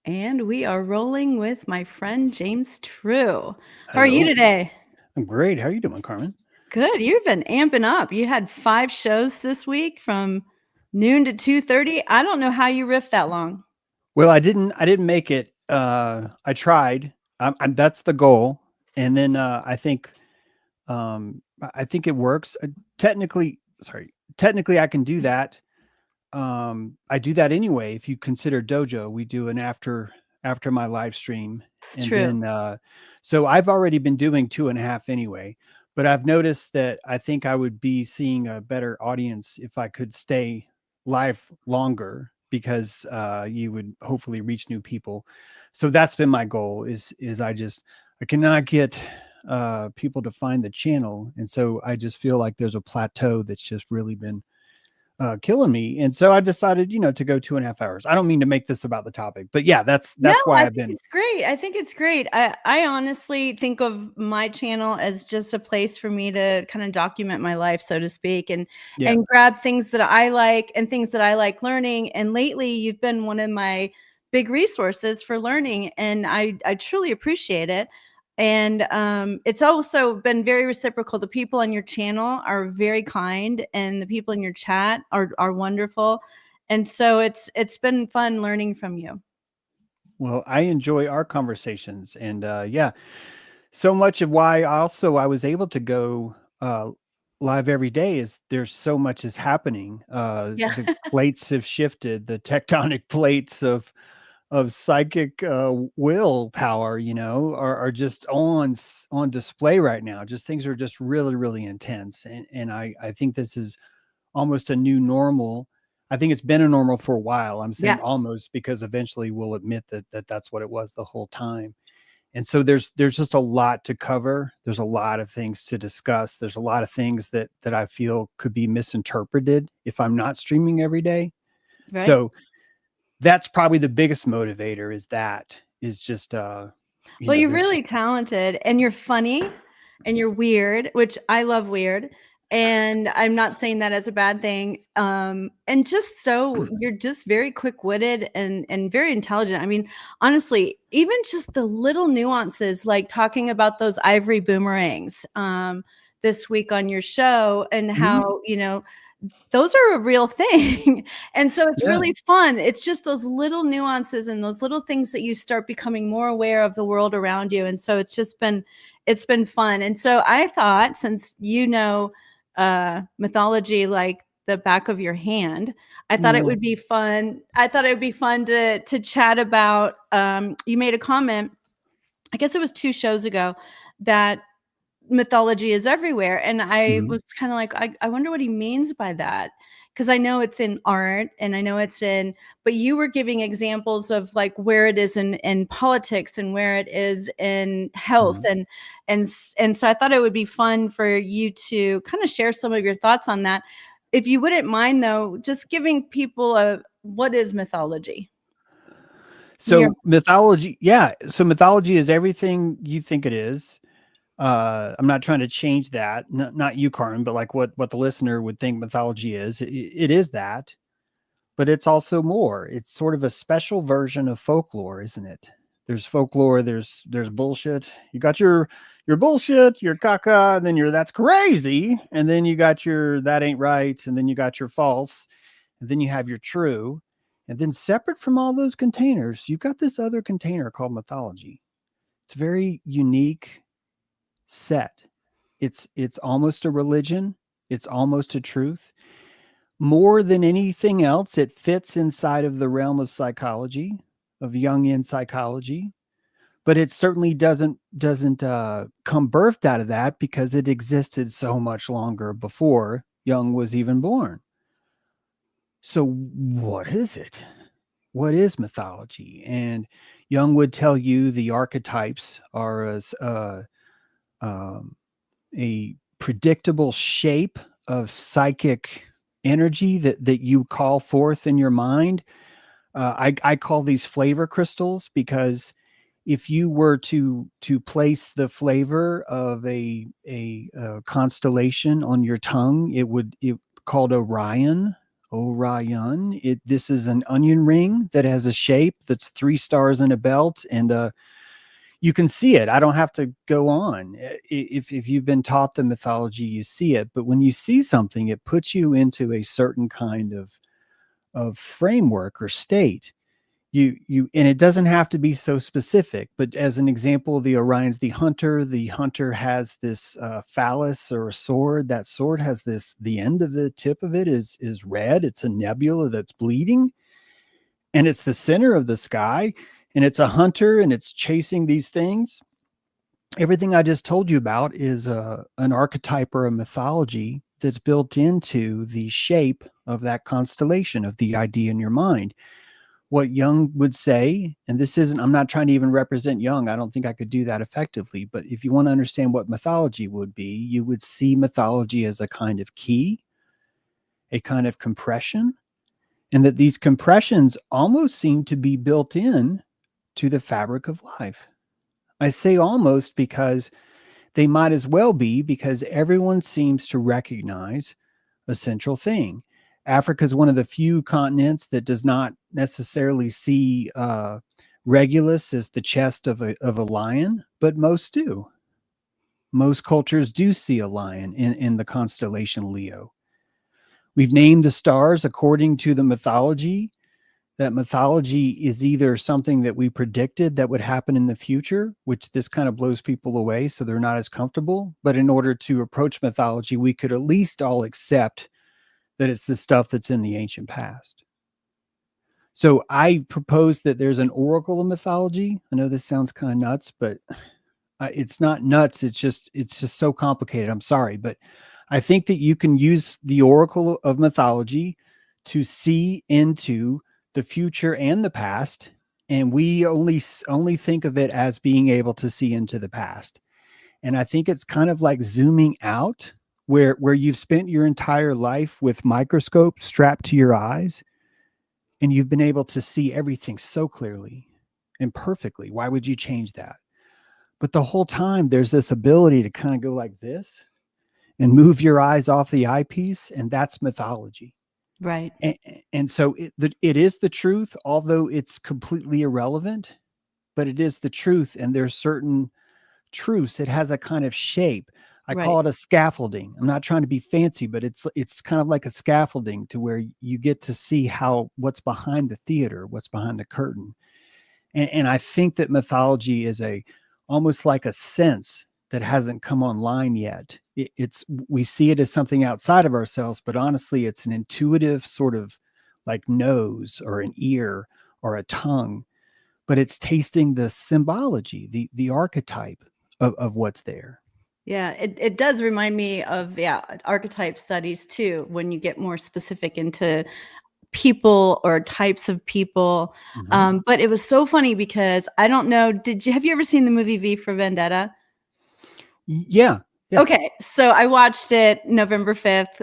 And we are rolling with my friend James True. How are you Hello. today? I'm great. How are you doing, Carmen? Good. You've been amping up. You had 5 shows this week from noon to 2:30. I don't know how you riffed that long. Well, I didn't make it. I tried. That's the goal. And then I think it works. Technically I can do that. I do that anyway. If you consider dojo, we do an after my live stream. It's And true. then, so I've already been doing 2.5 anyway, but I've noticed that I think I would be seeing a better audience if I could stay live longer because you would hopefully reach new people. So that's been my goal is I cannot get people to find the channel. And so I just feel like there's a plateau that's just really been killing me. And so I decided, to go 2.5 hours. I don't mean to make this about the topic, but yeah, No, that's I why I've think been. it's great. I think it's great. I honestly think of my channel as just a place for me to kind of document my life, so to speak, and Yeah. and grab things that I like and things that I like learning. And lately, you've been one of my big resources for learning, and I truly appreciate it. And it's also been very reciprocal. The people on your channel are very kind, and the people in your chat are wonderful. And so it's been fun learning from you. Well, I enjoy our conversations, and yeah, so much of why I was able to go live every day is there's so much is happening. Yeah. The plates have shifted, the tectonic plates of psychic willpower, are just on display right now. Just things are just really, really intense, and I think this is almost a new normal. I think it's been a normal for a while. I'm saying Yeah. almost because eventually we'll admit that that's what it was the whole time. And so there's just a lot to cover. There's a lot of things to discuss. There's a lot of things that I feel could be misinterpreted if I'm not streaming every day. Right. So that's probably the biggest motivator is just Well, you're there's really just talented and you're funny and you're weird, which I love weird. And I'm not saying that as a bad thing. And just so you're just very quick-witted and very intelligent. I mean, honestly, even just the little nuances, like talking about those ivory boomerangs this week on your show and Mhm. how, those are a real thing. And so it's Yeah. really fun. It's just those little nuances and those little things that you start becoming more aware of the world around you. And so it's been fun. And so I thought, since mythology like the back of your hand, I thought it Yeah. would be fun. I thought it would be fun to chat about you made a comment, I guess it was 2 shows ago, that mythology is everywhere. And I Mhm. was kind of like, I wonder what he means by that. Because I know it's in art and I know it's in, but you were giving examples of like where it is in politics and where it is in health. Mhm. And so I thought it would be fun for you to kind of share some of your thoughts on that. If you wouldn't mind though, just giving people what is mythology? Your So mythology, yeah. So mythology is everything you think it is. I'm not trying to change that. Not you, Karin, but like what the listener would think mythology is. It is that, but it's also more. It's sort of a special version of folklore, isn't it? There's folklore. There's bullshit. You got your bullshit, your caca, and then your that's crazy, and then you got your that ain't right, and then you got your false, and then you have your true, and then separate from all those containers, you've got this other container called mythology. It's very unique set. It's almost a religion. It's almost a truth. More than anything else, it fits inside of the realm of psychology, of Jungian psychology, but it certainly doesn't come birthed out of that because it existed so much longer before Jung was even born. So what is it? What is mythology? And Jung would tell you the archetypes are um, a predictable shape of psychic energy that you call forth in your mind. I call these flavor crystals because if you were to place the flavor of a constellation on your tongue, it called Orion. Orion. This is an onion ring that has a shape that's 3 stars in a belt, and you can see it. I don't have to go on. If you've been taught the mythology, you see it. But when you see something, it puts you into a certain kind of framework or state. You and it doesn't have to be so specific, but as an example, the Orion's the hunter has this phallus or a sword. That sword has this, the end of the tip of it is red. It's a nebula that's bleeding, and it's the center of the sky, and it's a hunter and it's chasing these things. Everything I just told you about is an archetype or a mythology that's built into the shape of that constellation, of the idea in your mind. What Jung would say, and this isn't, I'm not trying to even represent Jung. I don't think I could do that effectively. But if you want to understand what mythology would be, you would see mythology as a kind of key, a kind of compression, and that these compressions almost seem to be built in to the fabric of life. I say almost because they might as well be, because everyone seems to recognize a central thing. Africa is one of the few continents that does not necessarily see Regulus as the chest of a lion, but most do. Most cultures do see a lion in the constellation Leo. We've named the stars according to the mythology. That mythology is either something that we predicted that would happen in the future, which this kind of blows people away, so they're not as comfortable. But in order to approach mythology, we could at least all accept that it's the stuff that's in the ancient past. So I propose that there's an oracle of mythology. I know this sounds kind of nuts, but it's not nuts. It's just so complicated. I'm sorry, but I think that you can use the oracle of mythology to see into the future and the past, and we only think of it as being able to see into the past. And I think it's kind of like zooming out, where you've spent your entire life with microscopes strapped to your eyes, and you've been able to see everything so clearly and perfectly. Why would you change that? But the whole time there's this ability to kind of go like this and move your eyes off the eyepiece, and that's mythology. Right. And so it is the truth, although it's completely irrelevant, but it is the truth. And there's certain truths. It has a kind of shape. I Right. call it a scaffolding. I'm not trying to be fancy, but it's kind of like a scaffolding to where you get to see what's behind the theater, what's behind the curtain. And I think that mythology is almost like a sense that hasn't come online yet. We see it as something outside of ourselves, but honestly, it's an intuitive sort of like nose or an ear or a tongue, but it's tasting the symbology, the archetype of what's there. Yeah, it does remind me of, yeah, archetype studies too, when you get more specific into people or types of people. Mhm. But it was so funny because I don't know, have you ever seen the movie V for Vendetta? Yeah, yeah. Okay, so I watched it November 5th,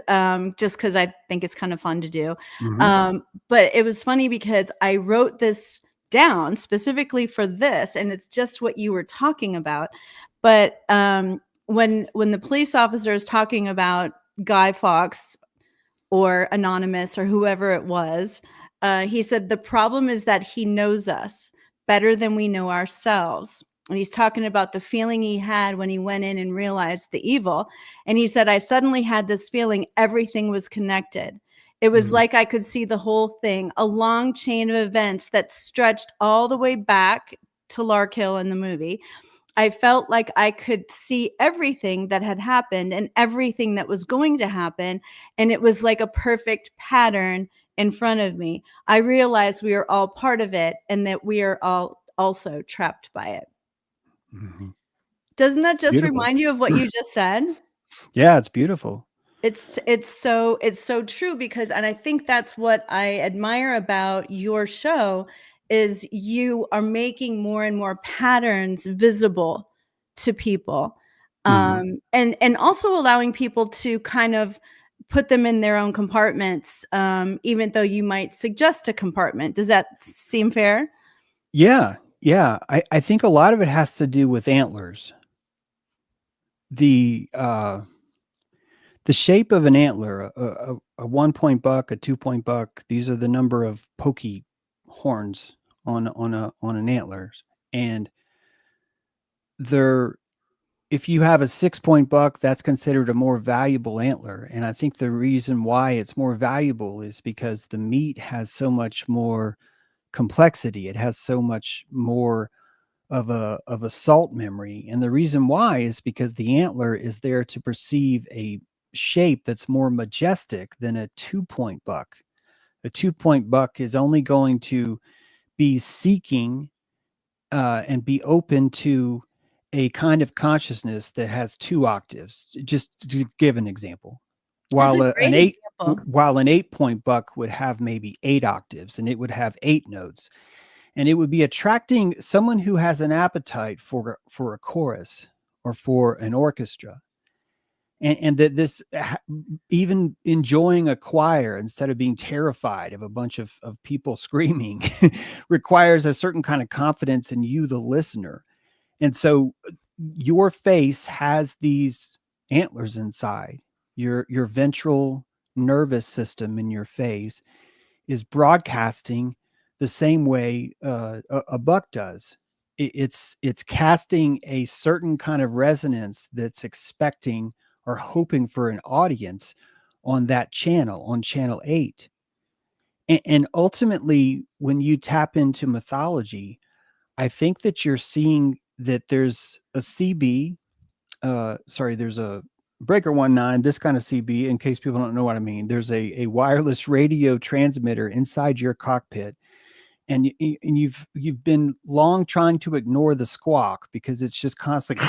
just because I think it's kind of fun to do. Mhm. But it was funny because I wrote this down specifically for this, and it's just what you were talking about. But when the police officer is talking about Guy Fawkes or Anonymous or whoever it was, he said, the problem is that he knows us better than we know ourselves. And he's talking about the feeling he had when he went in and realized the evil. And he said, I suddenly had this feeling everything was connected. It was Mm. like I could see the whole thing, a long chain of events that stretched all the way back to Larkhill in the movie. I felt like I could see everything that had happened and everything that was going to happen. And it was like a perfect pattern in front of me. I realized we are all part of it and that we are all also trapped by it. Mhm. Doesn't that just Beautiful. remind you of what you just said? Yeah, it's beautiful. It's so true because, and I think that's what I admire about your show, is you are making more and more patterns visible to people, Mhm. and also allowing people to kind of put them in their own compartments, even though you might suggest a compartment. Does that seem fair? Yeah, yeah. I think a lot of it has to do with antlers. The The shape of an antler, a 1 point buck, a 2 point buck, these are the number of pokey horns on an antlers. And they're if you have a 6 point buck, that's considered a more valuable antler. And I think the reason why it's more valuable is because the meat has so much more complexity. It has so much more of a salt memory. And the reason why is because the antler is there to perceive a shape that's more majestic than a 2 point buck. A 2 point buck is only going to be seeking and be open to a kind of consciousness that has two octaves. Just to give an example, That's a while great example. an 8 point buck would have maybe 8 octaves and it would have 8 notes, and it would be attracting someone who has an appetite for a chorus or for an orchestra, and that this even enjoying a choir instead of being terrified of a bunch of people screaming requires a certain kind of confidence in you, the listener. And so your face has these antlers inside your ventral nervous system in your face is broadcasting the same way a buck does. It's casting a certain kind of resonance that's expecting or hoping for an audience on that channel, on channel 8. And ultimately, when you tap into mythology, I think that you're seeing that there's a CB, there's a breaker 19, this kind of CB, in case people don't know what I mean. There's a wireless radio transmitter inside your cockpit, and you've been long trying to ignore the squawk because it's just constantly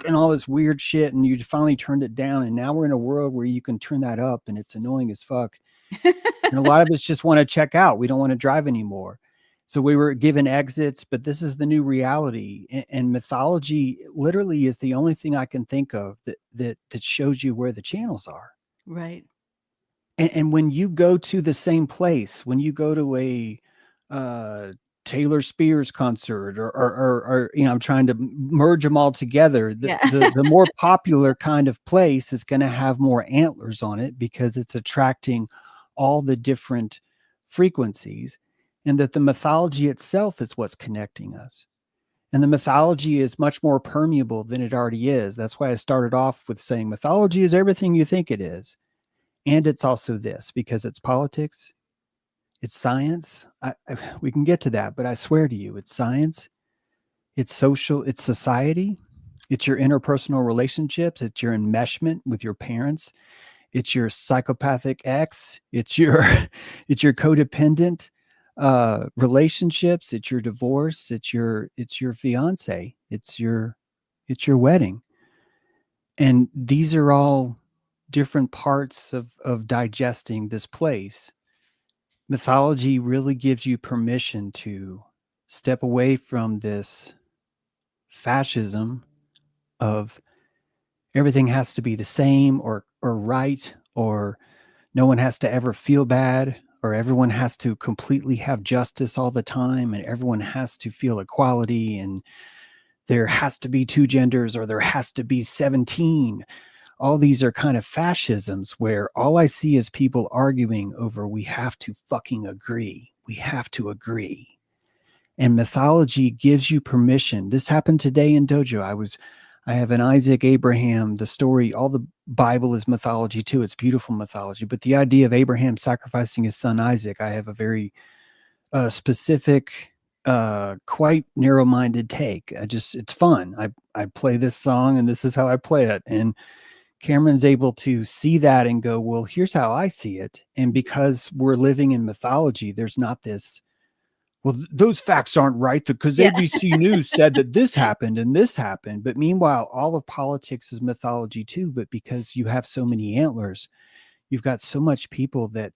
and all this weird shit, and you finally turned it down, and now we're in a world where you can turn that up, and it's annoying as fuck. And a lot of us just want to check out. We don't want to drive anymore. So we were given exits, but this is the new reality. And mythology literally is the only thing I can think of that shows you where the channels are. Right. And when you go to the same place, when you go to a uh, Taylor Spears concert, or I'm trying to merge them all together. Yeah. The more popular kind of place is going to have more antlers on it because it's attracting all the different frequencies, and that the mythology itself is what's connecting us. And the mythology is much more permeable than it already is. That's why I started off with saying mythology is everything you think it is. And it's also this, because it's politics, it's science. We can get to that, but I swear to you, it's science, it's social, it's society, it's your interpersonal relationships, it's your enmeshment with your parents, it's your psychopathic ex, it's your it's your codependent relationships, it's your divorce, it's your fiance, it's your wedding. And these are all different parts of digesting this place. Mythology really gives you permission to step away from this fascism of everything has to be the same or right, or no one has to ever feel bad, or everyone has to completely have justice all the time, and everyone has to feel equality, and there has to be two genders, or there has to be 17. All these are kind of fascisms where all I see is people arguing over we have to fucking agree. We have to agree. And mythology gives you permission. This happened today in Dojo. I have an Isaac Abraham, the story, all the Bible is mythology too. It's beautiful mythology. But the idea of Abraham sacrificing his son Isaac, I have a very specific, quite narrow-minded take. It's fun. I play this song and this is how I play it. And Cameron's able to see that and go, well, here's how I see it. And because we're living in mythology, there's not this, well, those facts aren't right because Yeah. ABC News said that this happened and this happened. But meanwhile, all of politics is mythology too. But because you have so many antlers, you've got so much people that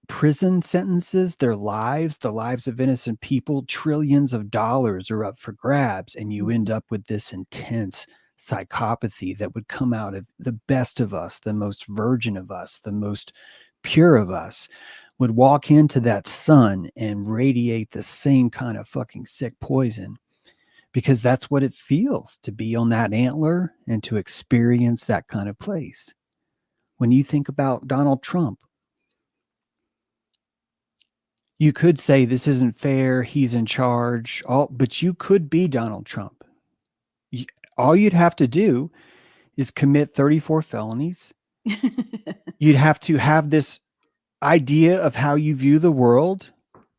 prison sentences, their lives, the lives of innocent people, trillions of dollars are up for grabs. And you end up with this intense psychopathy that would come out of the best of us, the most virgin of us, the most pure of us, would walk into that sun and radiate the same kind of fucking sick poison, because that's what it feels to be on that antler and to experience that kind of place. when you think about Donald Trump, you could say this isn't fair, he's in charge, but you could be Donald Trump. All you'd have to do is commit 34 felonies. You'd have to have this idea of how you view the world.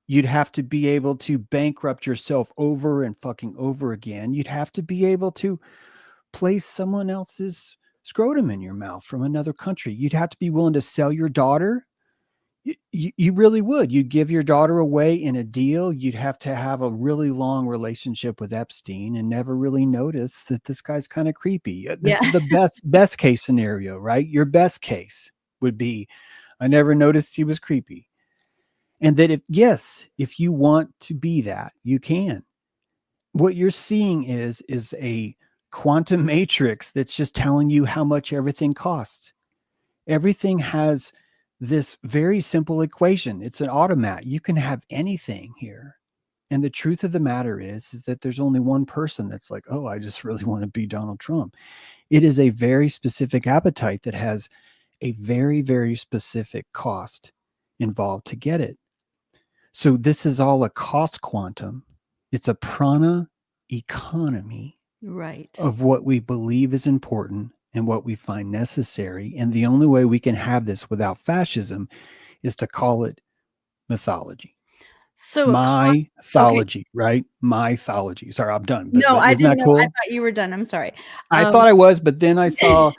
You'd have to be able to bankrupt yourself over and fucking over again. You'd have to be able to place someone else's scrotum in your mouth from another country. You'd have to be willing to sell your daughter. You really would. You'd give your daughter away in a deal. You'd have to have a really long relationship with Epstein and never really notice that this guy's kind of creepy. This Yeah. is the best case scenario, right? Your best case would be, I never noticed he was creepy. And that if you want to be that, you can. What you're seeing is a quantum matrix that's just telling you how much everything costs. Everything has this very simple equation. It's an automat. You can have anything here. And the truth of the matter is that there's only one person that's like, oh, I just really want to be Donald Trump. It is a very specific appetite that has a very, very specific cost involved to get it. So this is all a cost quantum. It's a prana economy Right. of what we believe is important and what we find necessary. And the only way we can have this without fascism is to call it mythology. So okay. Mythology, right? Mythology. Sorry, I'm done. No, But I isn't didn't that know. I cool? thought you were done. I'm sorry. I Um thought I was, but then I saw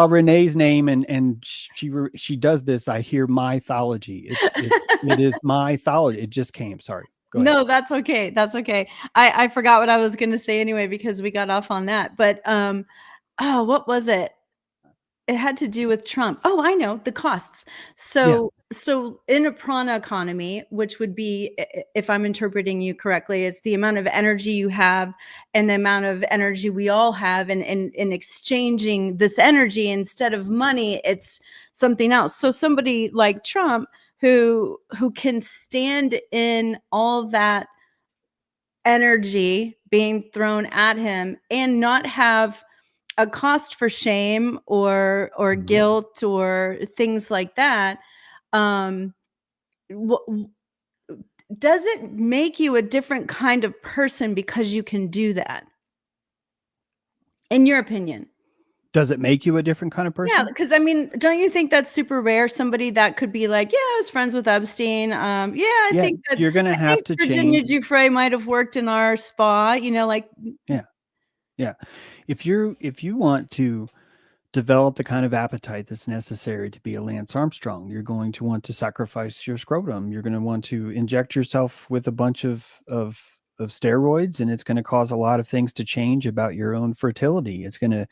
Renee's name and she does this. I hear mythology. It is mythology. It just came. Sorry. Go ahead. No, that's okay. That's okay. I forgot what I was gonna say anyway because we got off on that. But oh, what was it? It had to do with Trump. Oh, I know, the costs. Yeah. So in a prana economy, which would be, if I'm interpreting you correctly, is the amount of energy you have and the amount of energy we all have, and in exchanging this energy instead of money, it's something else. So somebody like Trump who can stand in all that energy being thrown at him and not have a cost for shame or Mhm. guilt or things like that, um does it make you a different kind of person because you can do that, in your opinion? Does it make you a different kind of Yeah, person? because I mean, don't you think that's super rare? Somebody that could be like, yeah, I was friends with Epstein. Yeah, Yeah, you're gonna I have think to Virginia change. Giuffre might have worked in our spa, like. Yeah, yeah. If you want to develop the kind of appetite that's necessary to be a Lance Armstrong, you're going to want to sacrifice your scrotum. You're going to want to inject yourself with a bunch of steroids, and it's going to cause a lot of things to change about your own fertility. It's going to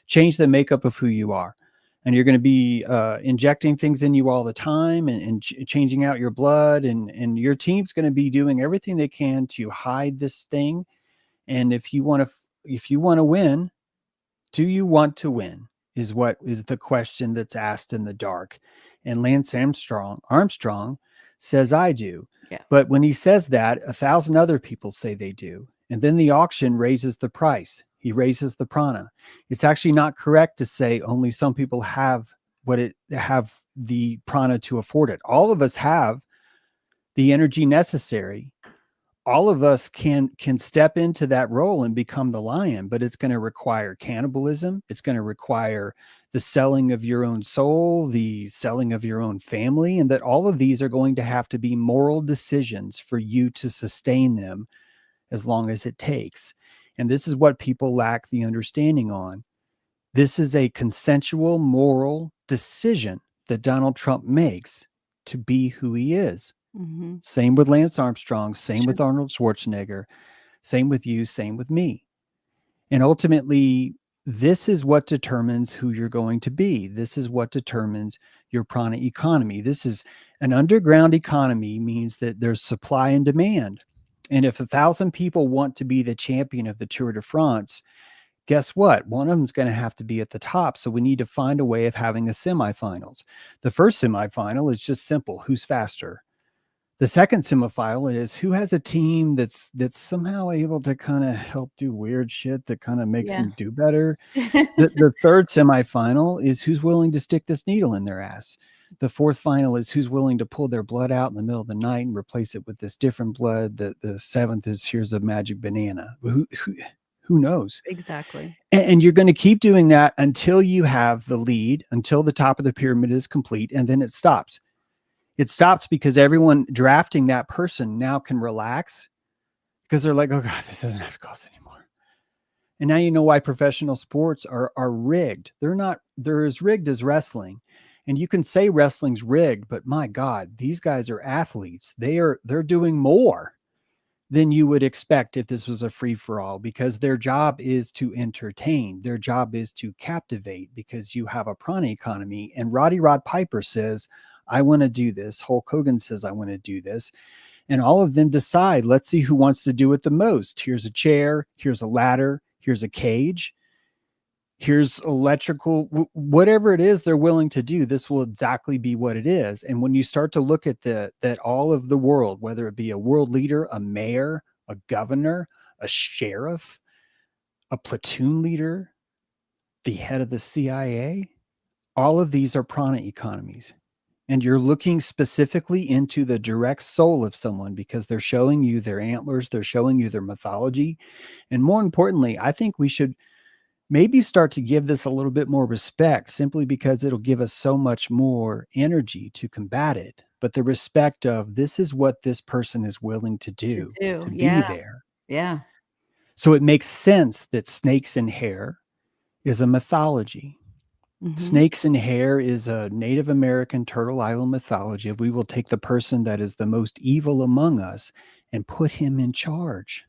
change the makeup of who you are. And you're going to be injecting things in you all the time and changing out your blood. And your team's going to be doing everything they can to hide this thing. And if you want to win, do you want to win? Is what is the question that's asked in the dark. And Lance Armstrong says, I do. Yeah. But when he says that, 1,000 other people say they do. And then the auction raises the price. He raises the prana. It's actually not correct to say only some people have the prana to afford it. All of us have the energy necessary. All of us can step into that role and become the lion, but it's going to require cannibalism. It's going to require the selling of your own soul, the selling of your own family, and that all of these are going to have to be moral decisions for you to sustain them as long as it takes. And this is what people lack the understanding on. This is a consensual moral decision that Donald Trump makes to be who he is. Mhm. Same with Lance Armstrong, same Sure. with Arnold Schwarzenegger, same with you, same with me. And ultimately, this is what determines who you're going to be. This is what determines your prana economy. This is an underground economy, means that there's supply and demand. And if 1,000 people want to be the champion of the Tour de France, guess what? One of them's going to have to be at the top. So we need to find a way of having a semifinals. The first semifinal is just simple: who's faster? The second semifinal is who has a team that's somehow able to kind of help do weird shit that kind of makes Yeah. them do better. The third semifinal is who's willing to stick this needle in their ass. The fourth final is who's willing to pull their blood out in the middle of the night and replace it with this different blood. The seventh is here's a magic banana. Who knows? Exactly. And you're going to keep doing that until you have the lead, until the top of the pyramid is complete, and then it stops. It stops because everyone drafting that person now can relax because they're like, oh God, this doesn't have to cost anymore. And now you know why professional sports are rigged. They're as rigged as wrestling. And you can say wrestling's rigged, but my God, these guys are athletes. They're doing more than you would expect if this was a free for all, because their job is to entertain. Their job is to captivate, because you have a prana economy. And Roddy Rod Piper says, I want to do this. Hulk Hogan says, I want to do this. And all of them decide, let's see who wants to do it the most. Here's a chair, here's a ladder, here's a cage, here's electrical, whatever it is they're willing to do, this will exactly be what it is. And when you start to look at that all of the world, whether it be a world leader, a mayor, a governor, a sheriff, a platoon leader, the head of the CIA, all of these are prana economies. And you're looking specifically into the direct soul of someone because they're showing you their antlers, they're showing you their mythology. And more importantly, I think we should maybe start to give this a little bit more respect, simply because it'll give us so much more energy to combat it. But the respect of, this is what this person is willing to To do do. to be Yeah. there. Yeah. So it makes sense that snakes in hair is a mythology. Mhm. Snakes in hair is a Native American Turtle Island mythology. If we will take the person that is the most evil among us and put him in charge.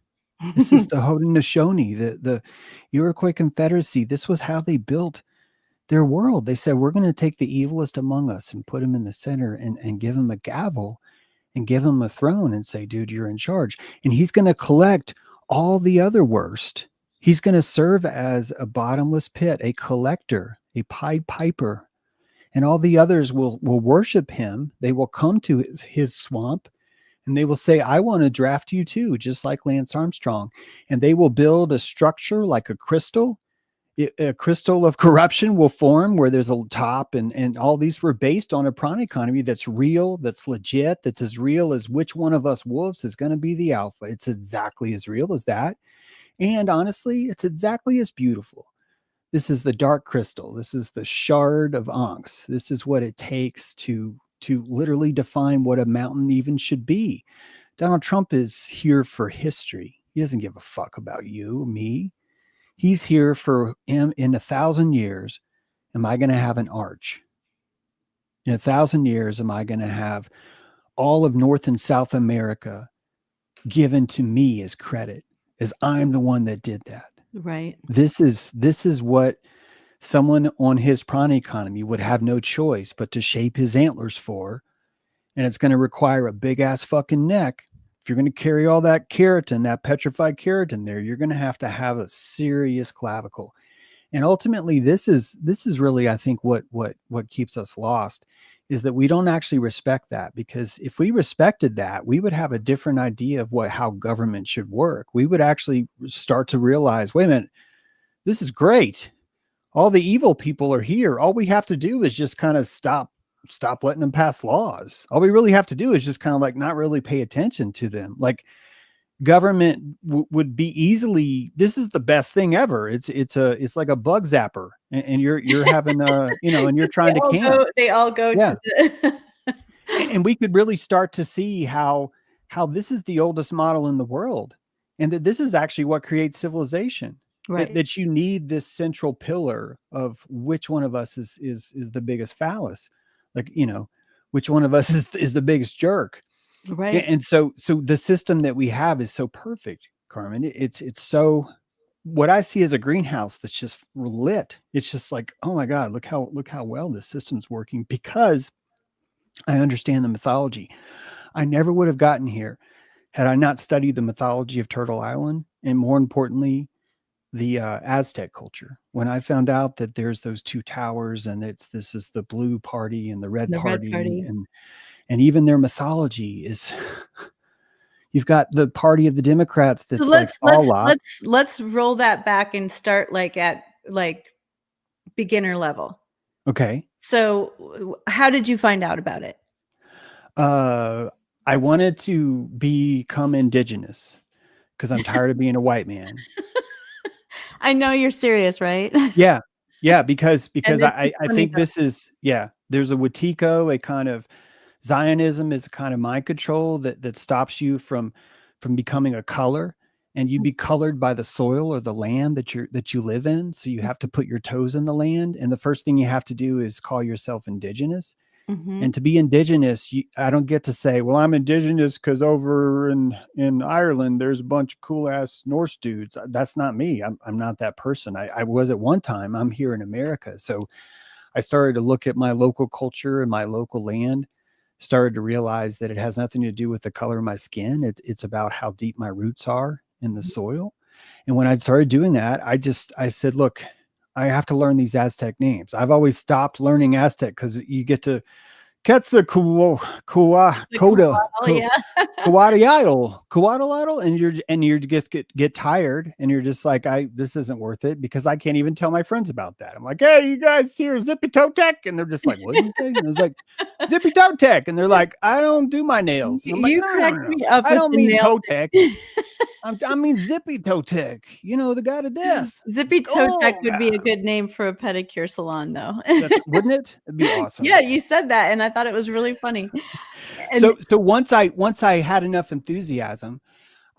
This is the Haudenosaunee, the Iroquois Confederacy. This was how they built their world. They said, we're going to take the evilest among us and put him in the center and give him a gavel and give him a throne and say, dude, you're in charge. And he's going to collect all the other worst. He's going to serve as a bottomless pit, a collector, a Pied Piper. And all the others will worship him. They will come to his swamp and they will say, I want to draft you too, just like Lance Armstrong. And they will build a structure like a crystal. A crystal of corruption will form where there's a top, and all these were based on a prana economy that's real, that's legit, that's as real as which one of us wolves is going to be the alpha. It's exactly as real as that. And honestly, it's exactly as beautiful. This is the dark crystal. This is the shard of Ankhs. This is what it takes to literally define what a mountain even should be. Donald Trump is here for history. He doesn't give a fuck about you, me. He's here for him. In 1,000 years, am I going to have an arch? In 1,000 years, am I going to have all of North and South America given to me as credit, as I'm the one that did that? Right. This is what someone on his prana economy would have no choice but to shape his antlers for. And it's going to require a big ass fucking neck. If you're going to carry all that keratin, that petrified keratin there, you're going to have a serious clavicle. And ultimately, this is really, I think, what keeps us lost, is that we don't actually respect that. Because if we respected that, we would have a different idea of how government should work. We would actually start to realize, wait a minute, this is great. All the evil people are here. All we have to do is just kind of stop letting them pass laws. All we really have to do is just kind of like not really pay attention to them. Like, government would be easily, this is the best thing ever. It's like a bug zapper, and you're having and you're trying to camp. They all go Yeah. to the And we could really start to see how this is the oldest model in the world, and that this is actually what creates civilization. That, Right. that you need this central pillar of which one of us is the biggest phallus, like, which one of us is the biggest jerk. Right. And so the system that we have is so perfect, Carmen. It's so, what I see as a greenhouse that's just lit. It's just like, oh my God, look how well this system's working, because I understand the mythology. I never would have gotten here had I not studied the mythology of Turtle Island, and more importantly, the Aztec culture. When I found out that there's those two towers, and this is the blue party and the red The red party, party. And even their mythology is, you've got the party of the Democrats So that's like Thalak. let's roll that back and start like at like beginner level. Okay. So how did you find out about it? I wanted to become indigenous because I'm tired of being a white man. I know you're serious, right? Yeah. Yeah. Because And it's just I funny think this is, yeah, there's a Watiko, a kind of Zionism is a kind of mind control that stops you from becoming a color, and you be colored by the soil or the land that you live in. So you have to put your toes in the land. And the first thing you have to do is call yourself indigenous. Mhm. And to be indigenous, I don't get to say, well, I'm indigenous because over in Ireland, there's a bunch of cool ass Norse dudes. That's not me. I'm not that person. I was at one time. I'm here in America. So I started to look at my local culture and my local land, started to realize that it has nothing to do with the color of my skin. It's about how deep my roots are in the soil. And when I started doing that, I said, look, I have to learn these Aztec names. I've always stopped learning Aztec because you get to Quetzalcoatl, Like, Coda, well, yeah. Coatl, and you're just get tired, and you're just like, this isn't worth it, because I can't even tell my friends about that. I'm like, hey, you guys here, Zippy Toe Tech, and they're just like, what do you say? And I was like, Zippy Toe Tech, and they're like, I don't do my nails, and I'm like, You no, no, cracked no, no, me up I with don't the mean nail. toe tech. I mean Zippy Toe Tech, the guy to death. Zippy Toe Tech Skull. would be a good name for a pedicure salon, though. Wouldn't it? It'd be awesome. Yeah, you said that, and I thought it was really funny. And So once I had enough enthusiasm,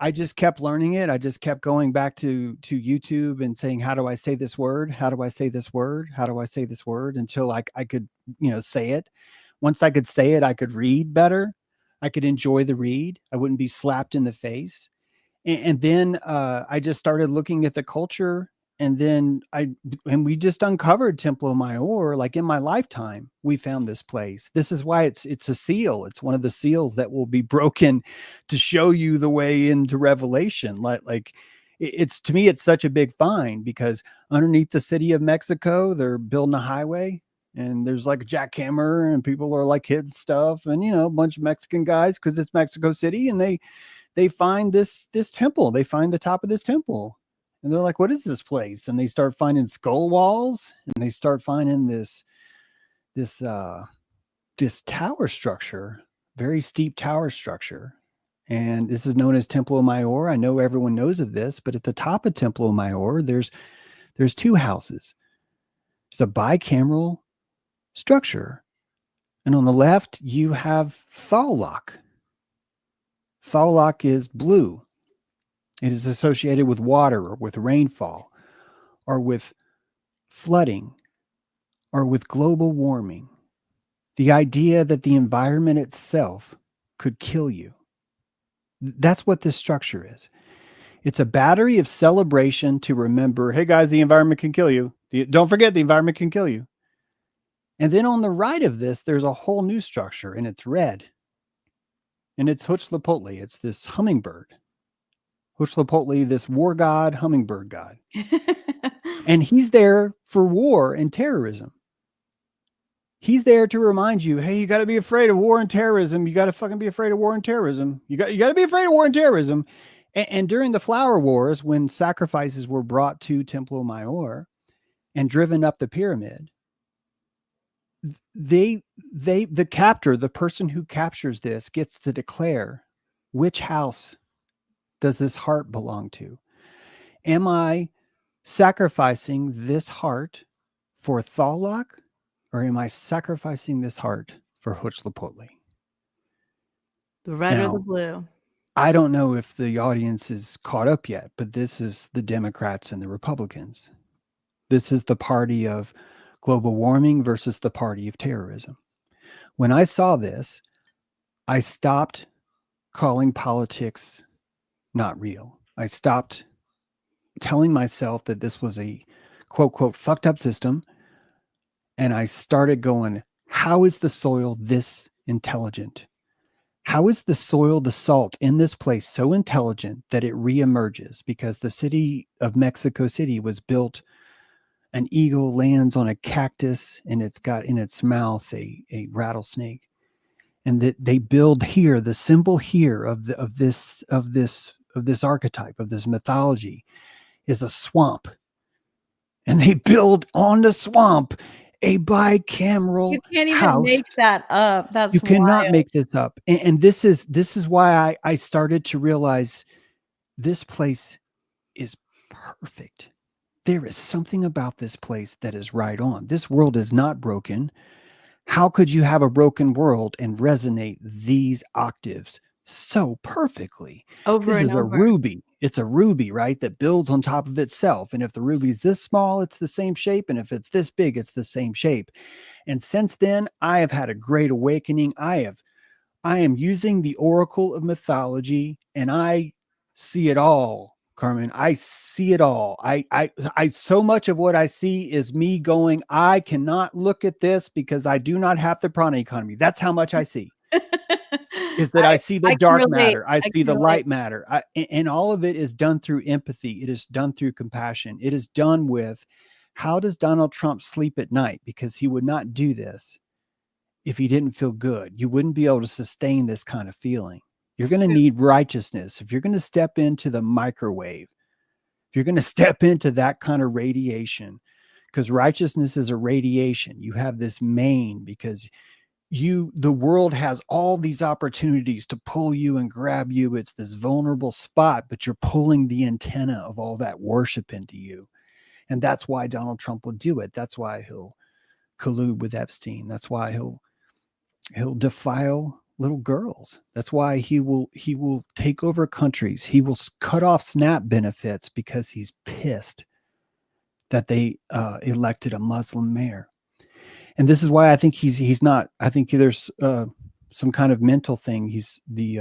I just kept learning it. I just kept going back to YouTube and saying, how do I say this word? How do I say this word? How do I say this word? Until I could, say it. Once I could say it, I could read better. I could enjoy the read. I wouldn't be slapped in the face. And then I just started looking at the culture, and then we just uncovered Templo Mayor. Like, in my lifetime, we found this place. This is why it's a seal. It's one of the seals that will be broken to show you the way into Revelation. Like it's, to me, it's such a big find, because underneath the city of Mexico, they're building a highway, and there's like a jackhammer, and people are like hitting stuff, and a bunch of Mexican guys, because it's Mexico City, and they find this temple. They find the top of this temple, and they're like, what is this place? And they start finding skull walls, and they start finding this tower structure, very steep tower structure. And this is known as Templo Mayor. I know everyone knows of this, but at the top of Templo Mayor, there's two houses. There's a bicameral structure, and on the left you have Thalak. Thalak is blue. It is associated with water, or with rainfall, or with flooding, or with global warming. The idea that the environment itself could kill you. That's what this structure is. It's a battery of celebration to remember, hey guys, the environment can kill you. Don't forget, the environment can kill you. And then on the right of this, there's a whole new structure, and it's red. And it's Huitzilopochtli. It's this hummingbird. Huitzilopochtli, this war god, hummingbird god. And he's there for war and terrorism. He's there to remind you, hey, you got to be afraid of war and terrorism. You got to fucking be afraid of war and terrorism. You got to be afraid of war and terrorism. And during the Flower Wars, when sacrifices were brought to Templo Mayor and driven up the pyramid, the captor, the person who captures this, gets to declare, which house does this heart belong to? Am I sacrificing this heart for Thalak, or am I sacrificing this heart for Huitzilopochtli? the red or the Now, blue? I don't know if the audience is caught up yet, but this is the Democrats and the Republicans. This is the party of global warming versus the party of terrorism. When I saw this, I stopped calling politics not real. I stopped telling myself that this was a quote, quote, fucked up system. And I started going, how is the soil this intelligent? How is the soil, the salt in this place so intelligent that it reemerges? Because the city of Mexico City was built, an eagle lands on a cactus, and it's got in its mouth a rattlesnake. and that they build here, the symbol here of this archetype, of this mythology, is a swamp, and they build on the swamp a bicameral You can't even house. make that up. You That's cannot wild. make this up. And this is why I started to realize this place is perfect. There is something about this place that is right on. This world is not broken. How could you have a broken world and resonate these octaves so perfectly? Over This and is a over. ruby. It's a ruby, right? That builds on top of itself. And if the ruby's this small, it's the same shape. And if it's this big, it's the same shape. And since then, I have had a great awakening. I am using the oracle of mythology, and I see it all, Carmen. I see it all. I so much of what I see is me going, I cannot look at this because I do not have the prana economy. That's how much I see. Is that I see the I can dark relate. matter, I I see can the relate. light matter, and all of it is done through empathy. It is done through compassion. It is done with, how does Donald Trump sleep at night? Because he would not do this if he didn't feel good. You wouldn't be able to sustain this kind of feeling. You're It's going to true. need righteousness. If you're going to step into the microwave, if you're going to step into that kind of radiation, because righteousness is a radiation. You have this main because the world has all these opportunities to pull you and grab you. It's this vulnerable spot, but you're pulling the antenna of all that worship into you. And that's why Donald Trump will do it. That's why he'll collude with Epstein. That's why he'll defile little girls. That's why he will take over countries. He will cut off SNAP benefits because he's pissed that they elected a Muslim mayor. And this is why I think he's not. I think there's some kind of mental thing. He's the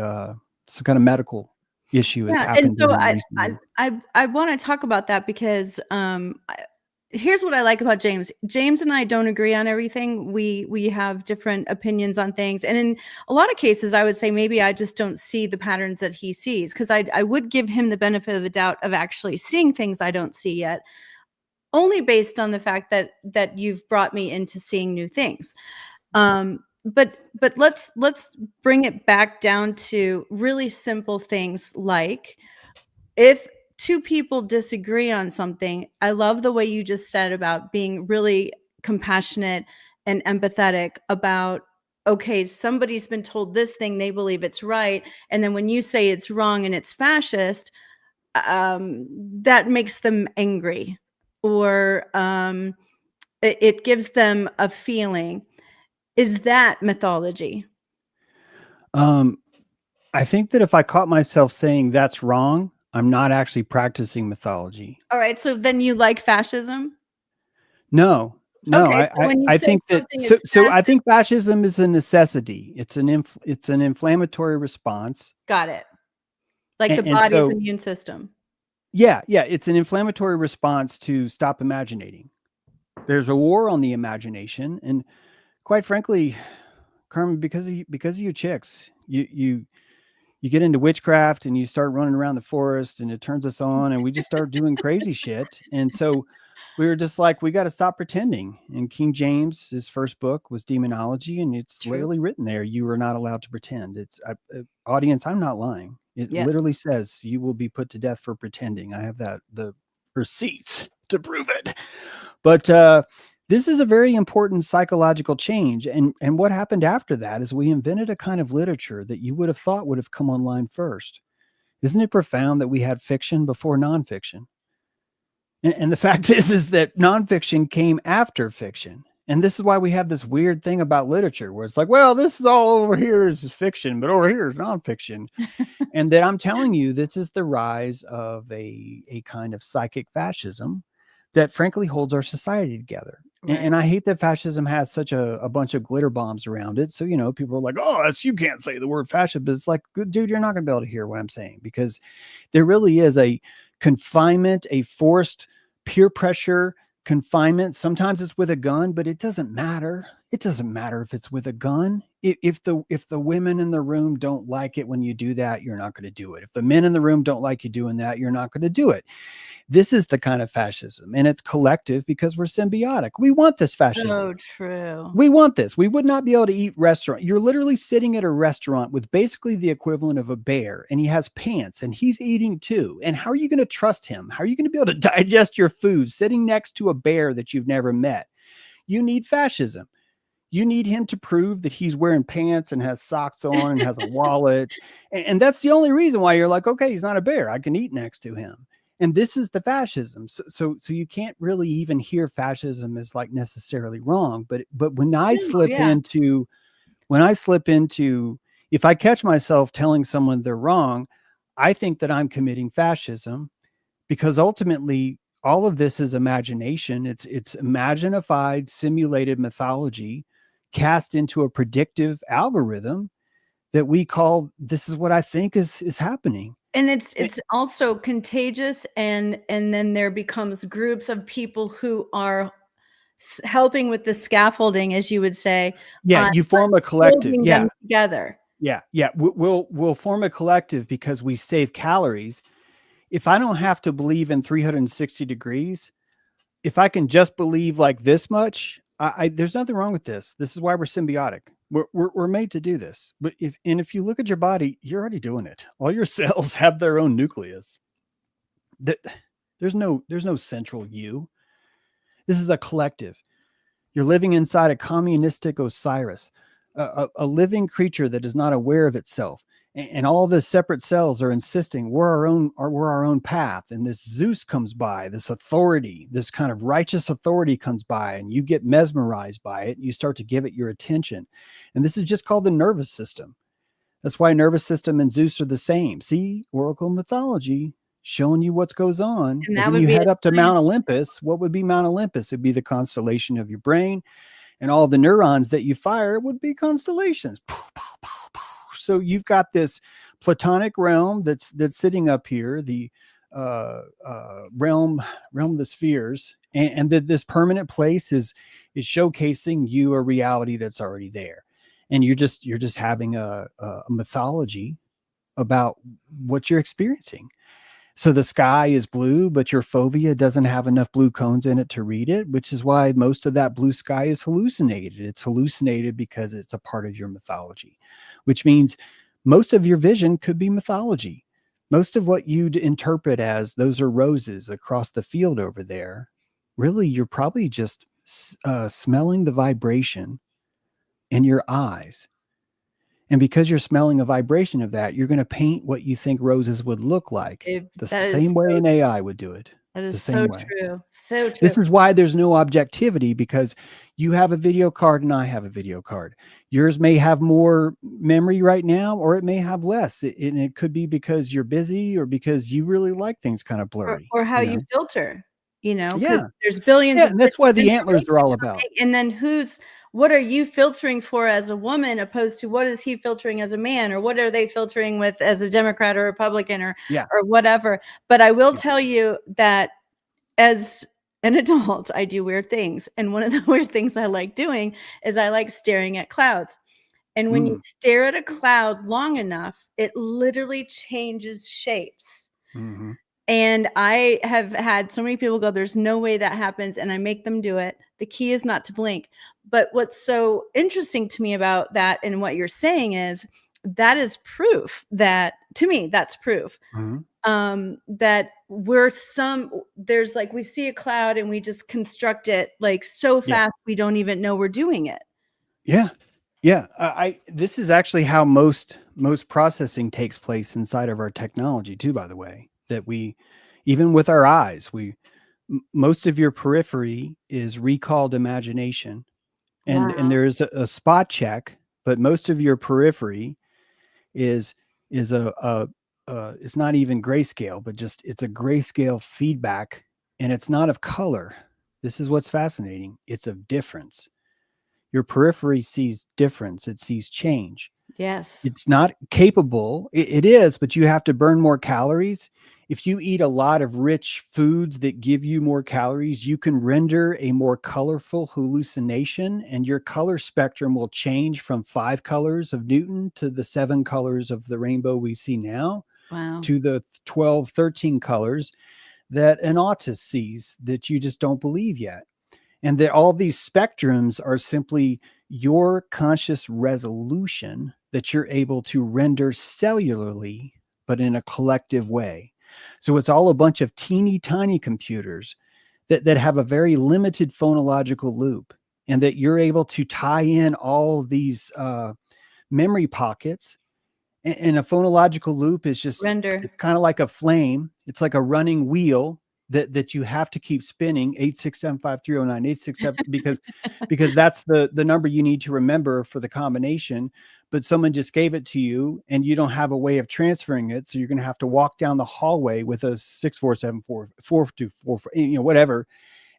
some kind of medical issue has Yeah, and happened to so him I recently. I wanna talk about that because, here's what I like about James. James and I don't agree on everything. We have different opinions on things, and in a lot of cases, I would say maybe I just don't see the patterns that he sees, 'cause I would give him the benefit of the doubt of actually seeing things I don't see yet, only based on the fact that you've brought me into seeing new things. But let's bring it back down to really simple things like, if two people disagree on something, I love the way you just said about being really compassionate and empathetic about, okay, somebody's been told this thing, they believe it's right, and then when you say it's wrong and it's fascist, that makes them angry, or it gives them a feeling. Is that mythology? Um, I think that if I caught myself saying that's wrong, I'm not actually practicing mythology. All right, so then you like fascism? No, no, Okay, so when you I say think that something is so I fascist, think fascism is a necessity. It's an inflammatory response. got it. Like the And body's so immune system. yeah, yeah, it's an inflammatory response to stop imaginating. There's a war on the imagination, and quite frankly, Carmen, because of you chicks, you get into witchcraft and you start running around the forest and it turns us on and we just start doing crazy shit. And so we were just like, we got to stop pretending. And King James, his first book was Demonology, and it's True. literally written there. You are not allowed to pretend. Audience, I'm not lying. It Yeah. literally says you will be put to death for pretending. I have the receipts to prove it. But this is a very important psychological change. And what happened after that is we invented a kind of literature that you would have thought would have come online first. Isn't it profound that we had fiction before nonfiction? And the fact is that nonfiction came after fiction. And this is why we have this weird thing about literature where it's like, well, this is all over here is fiction, but over here is nonfiction. And that I'm telling you, this is the rise of a kind of psychic fascism that frankly holds our society together. Right. And I hate that fascism has such a bunch of glitter bombs around it. So, people are like, oh, you can't say the word fascist, but it's like, dude, you're not going to be able to hear what I'm saying, because there really is a confinement, a forced peer pressure confinement. Sometimes it's with a gun, but it doesn't matter. It doesn't matter if it's with a gun. If the women in the room don't like it when you do that, you're not going to do it. If the men in the room don't like you doing that, you're not going to do it. This is the kind of fascism, and it's collective because we're symbiotic. We want this fascism. So true. We want this. We would not be able to eat restaurant. You're literally sitting at a restaurant with basically the equivalent of a bear, and he has pants and he's eating too. And how are you going to trust him? How are you going to be able to digest your food sitting next to a bear that you've never met? You need fascism. You need him to prove that he's wearing pants and has socks on and has a wallet. And that's the only reason why you're like, okay, he's not a bear. I can eat next to him. And this is the fascism. So you can't really even hear fascism as like necessarily wrong. But when I No, slip yeah. into, when I slip into, if I catch myself telling someone they're wrong, I think that I'm committing fascism, because ultimately all of this is imagination. It's imaginified, simulated mythology cast into a predictive algorithm that we call, this is what I think is happening. And it's also contagious, and then there becomes groups of people who are helping with the scaffolding, as you would say, Yeah, on you form a collective. holding Yeah, them together. yeah. We'll form a collective because we save calories. If I don't have to believe in 360 degrees, if I can just believe like this much, there's nothing wrong with this. This is why we're symbiotic. We're made to do this. But if you look at your body, you're already doing it. All your cells have their own nucleus. There's no central you. This is a collective. You're living inside a communistic Osiris, a living creature that is not aware of itself. And all the separate cells are insisting we're our own path. And this Zeus comes by, this authority, this kind of righteous authority comes by, and you get mesmerized by it. And you start to give it your attention. And this is just called the nervous system. That's why nervous system and Zeus are the same. See, Oracle mythology showing you what goes on. And And that then would you be a head up to science. Mount Olympus. What would be Mount Olympus? It'd be the constellation of your brain, and all the neurons that you fire would be constellations. So you've got this platonic realm that's sitting up here, the realm of the spheres, and that this permanent place is showcasing you a reality that's already there, and you're just having a mythology about what you're experiencing. So the sky is blue, but your fovea doesn't have enough blue cones in it to read it, which is why most of that blue sky is hallucinated. It's hallucinated because it's a part of your mythology, which means most of your vision could be mythology. Most of what you'd interpret as those are roses across the field over there, really, you're probably just smelling the vibration in your eyes. And because you're smelling a vibration of that, you're going to paint what you think roses would look like, the That is same way so an AI would do it, that the is same so way. true. So true. This is why there's no objectivity, because you have a video card and I have a video card. Yours may have more memory right now, or it may have less. And it could be because you're busy or because you really like things kind of blurry, Or how you you know? filter, because Yeah. there's billions Yeah. of And bits that's why of the antlers information are all about. coming, and then what are you filtering for as a woman opposed to what is he filtering as a man, or what are they filtering with as a Democrat or Republican, or Yeah. whatever. But I will Yeah. tell you that as an adult, I do weird things. And one of the weird things I like doing is I like staring at clouds. And when you Mm. stare at a cloud long enough, it literally changes shapes. Hmm. And I have had so many people go, there's no way that happens. And I make them do it. The key is not to blink. But what's so interesting to me about that and what you're saying is that is proof that, to me, that's proof Hmm. that there's like, we see a cloud and we just construct it like so Yeah. fast we don't even know we're doing it. Yeah. Yeah. This is actually how most processing takes place inside of our technology too, by the way, that we, even with our eyes, most of your periphery is recalled imagination, and Wow. there's a spot check, but most of your periphery is is it's not even grayscale, but just it's a grayscale feedback, and it's not of color. This is what's fascinating. It's of difference. Your periphery sees difference. It sees change. Yes. It's not capable. It is, but you have to burn more calories. If you eat a lot of rich foods that give you more calories, you can render a more colorful hallucination, and your color spectrum will change from 5 colors of Newton to the 7 colors of the rainbow we see now Wow. to the 12, 13 colors that an autist sees that you just don't believe yet. And that all these spectrums are simply your conscious resolution that you're able to render cellularly, but in a collective way. So it's all a bunch of teeny tiny computers that have a very limited phonological loop, and that you're able to tie in all these memory pockets. And a phonological loop is just, Render. it's kind of like a flame. It's like a running wheel that you have to keep spinning, 8675309 867, because that's the number you need to remember for the combination. But someone just gave it to you and you don't have a way of transferring it, so you're going to have to walk down the hallway with a 6474 4244, whatever.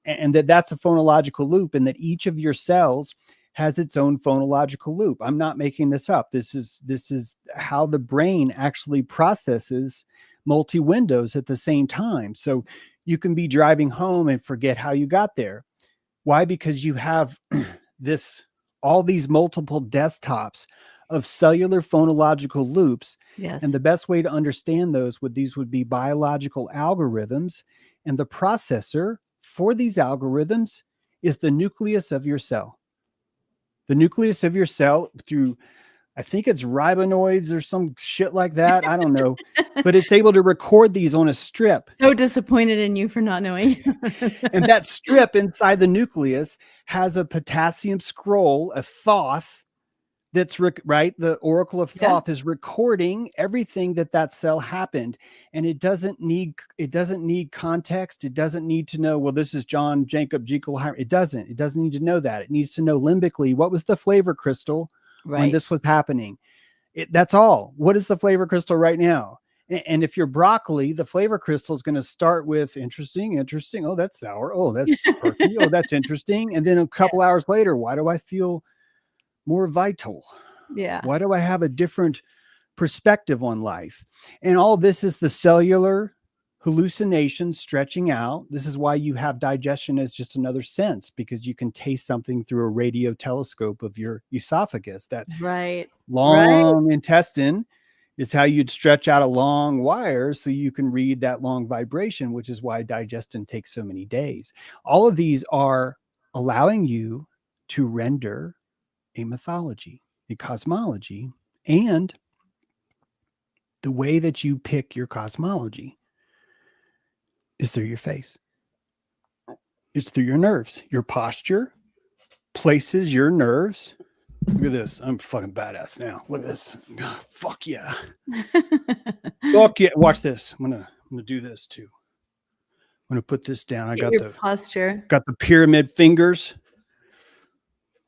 And that's a phonological loop, and that each of your cells has its own phonological loop. I'm not making this up. This is how the brain actually processes multi windows at the same time. So you can be driving home and forget how you got there. Why? Because you have this all these multiple desktops of cellular phonological loops. And Yes. the best way to understand these would be biological algorithms. And the processor for these algorithms is the nucleus of your cell. The nucleus of your cell, through, I think it's ribonoids or some shit like that. I don't know. But it's able to record these on a strip. So disappointed in you for not knowing. And that strip inside the nucleus has a potassium scroll, a Thoth, that's right. The oracle of Yeah. Thoth is recording everything that cell happened. And it doesn't need context. It doesn't need to know, well, this is John Jacob Jekyll. It doesn't need to know that. It needs to know limbically, what was the flavor crystal when Right. this was happening. That's all. What is the flavor crystal right now? And if you're broccoli, the flavor crystal is going to start with interesting. Oh, that's sour. Oh, that's perky. Oh, that's interesting. And then a couple hours later, why do I feel more vital? Yeah. Why do I have a different perspective on life? And all this is the cellular hallucination stretching out. This is why you have digestion as just another sense, because you can taste something through a radio telescope of your esophagus. That Right. Right. long intestine is how you'd stretch out a long wire so you can read that long vibration, which is why digestion takes so many days. All of these are allowing you to render a mythology, a cosmology, and the way that you pick your cosmology is through your face. It's through your nerves. Your posture places your nerves. Look at this. I'm fucking badass now. Look at this. God, fuck yeah. Fuck yeah. Watch this. I'm gonna do this too. I'm gonna put this down. I Get got your the posture. pyramid fingers.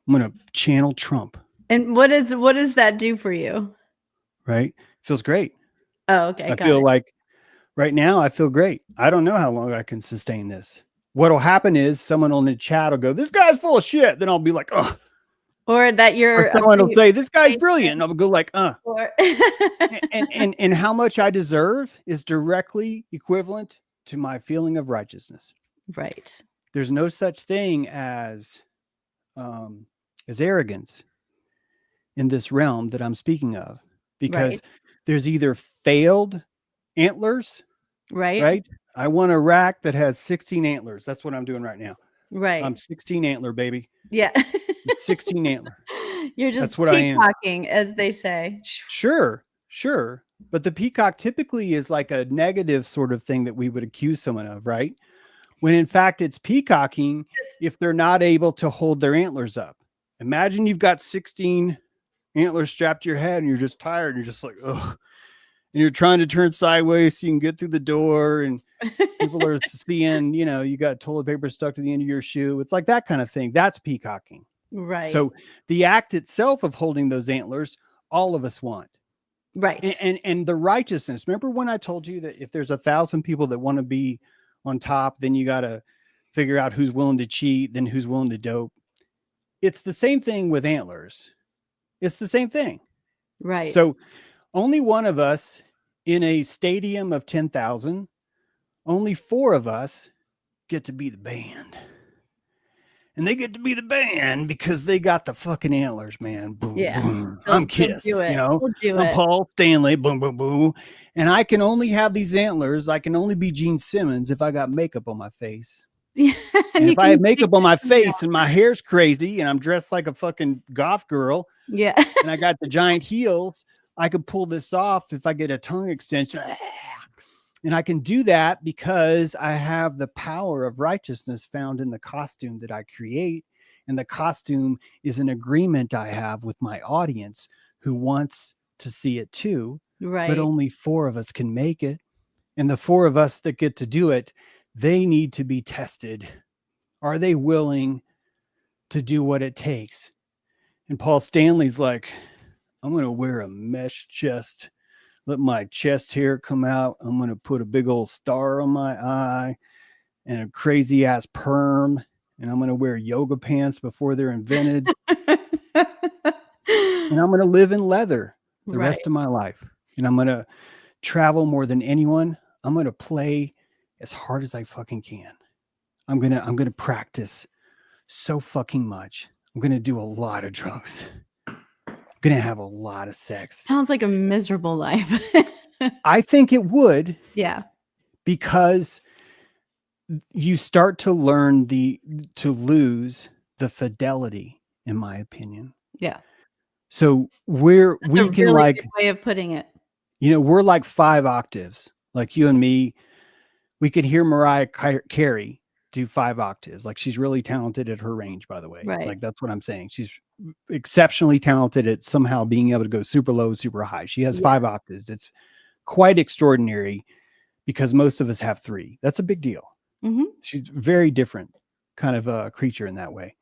I'm gonna channel Trump. And what does that do for you? Right? Feels great. Oh, okay. I Got feel it. like right now I feel great. I don't know how long I can sustain this. What'll happen is someone on the chat will go, "This guy's full of shit." Then I'll be like, "Ugh." Or that you're Or a someone will free say, "This guy's brilliant." And patient I'll go like, "Uh." or And how much I deserve is directly equivalent to my feeling of righteousness. Right. There's no such thing as arrogance in this realm that I'm speaking of, Right. because there's either failed antlers, Right. right? I want a rack that has 16 antlers. That's what I'm doing right now. Right. I'm 16 antler, baby. Yeah. 16 antler. You're just That's what I am. peacocking, as they say. Sure. But the peacock typically is like a negative sort of thing that we would accuse someone of, right? When in fact it's peacocking if they're not able to hold their antlers up. Imagine you've got 16 antlers strapped to your head and you're just tired. You're just like, ugh. And you're trying to turn sideways so you can get through the door, and people are seeing, you got toilet paper stuck to the end of your shoe. It's like that kind of thing. That's peacocking. Right. So the act itself of holding those antlers, all of us want. Right. And the righteousness. Remember when I told you that if there's 1,000 people that want to be on top, then you got to figure out who's willing to cheat, then who's willing to dope. It's the same thing with antlers. It's the same thing. Right. So only one of us in a stadium of 10,000, only 4 of us get to be the band. And they get to be the band because they got the fucking antlers, man. Boom, Yeah. boom. I'm They'll do Kiss, it. They'll do I'm it. Paul Stanley, boom, boom, boom. And I can only have these antlers. I can only be Gene Simmons if I got makeup on my face. Yeah, and And you if I can have take makeup on my pictures of face and my hair's crazy and I'm dressed like a fucking goth girl Yeah. and I got the giant heels, I could pull this off if I get a tongue extension. And I can do that because I have the power of righteousness found in the costume that I create. And the costume is an agreement I have with my audience who wants to see it too. But Right. only 4 of us can make it. And the 4 of us that get to do it, they need to be tested. Are they willing to do what it takes? And Paul Stanley's like, I'm going to wear a mesh chest, let my chest hair come out. I'm going to put a big old star on my eye and a crazy ass perm. And I'm going to wear yoga pants before they're invented. And I'm going to live in leather the Right. rest of my life. And I'm going to travel more than anyone. I'm going to play as hard as I fucking can. I'm going to practice so fucking much. I'm going to do a lot of drugs. I'm going to have a lot of sex. Sounds like a miserable life. I think it would, Yeah. because you start to learn to lose the fidelity, in my opinion. Yeah. So That's a we can, really like, good way of putting it. we're like 5 octaves, like you and me. We could hear Mariah Carey do 5 octaves. Like, she's really talented at her range, by the way. Right. Like, that's what I'm saying. She's exceptionally talented at somehow being able to go super low, super high. She has Yeah. 5 octaves. It's quite extraordinary because most of us have 3. That's a big deal. Mhm. She's very different kind of a creature in that way.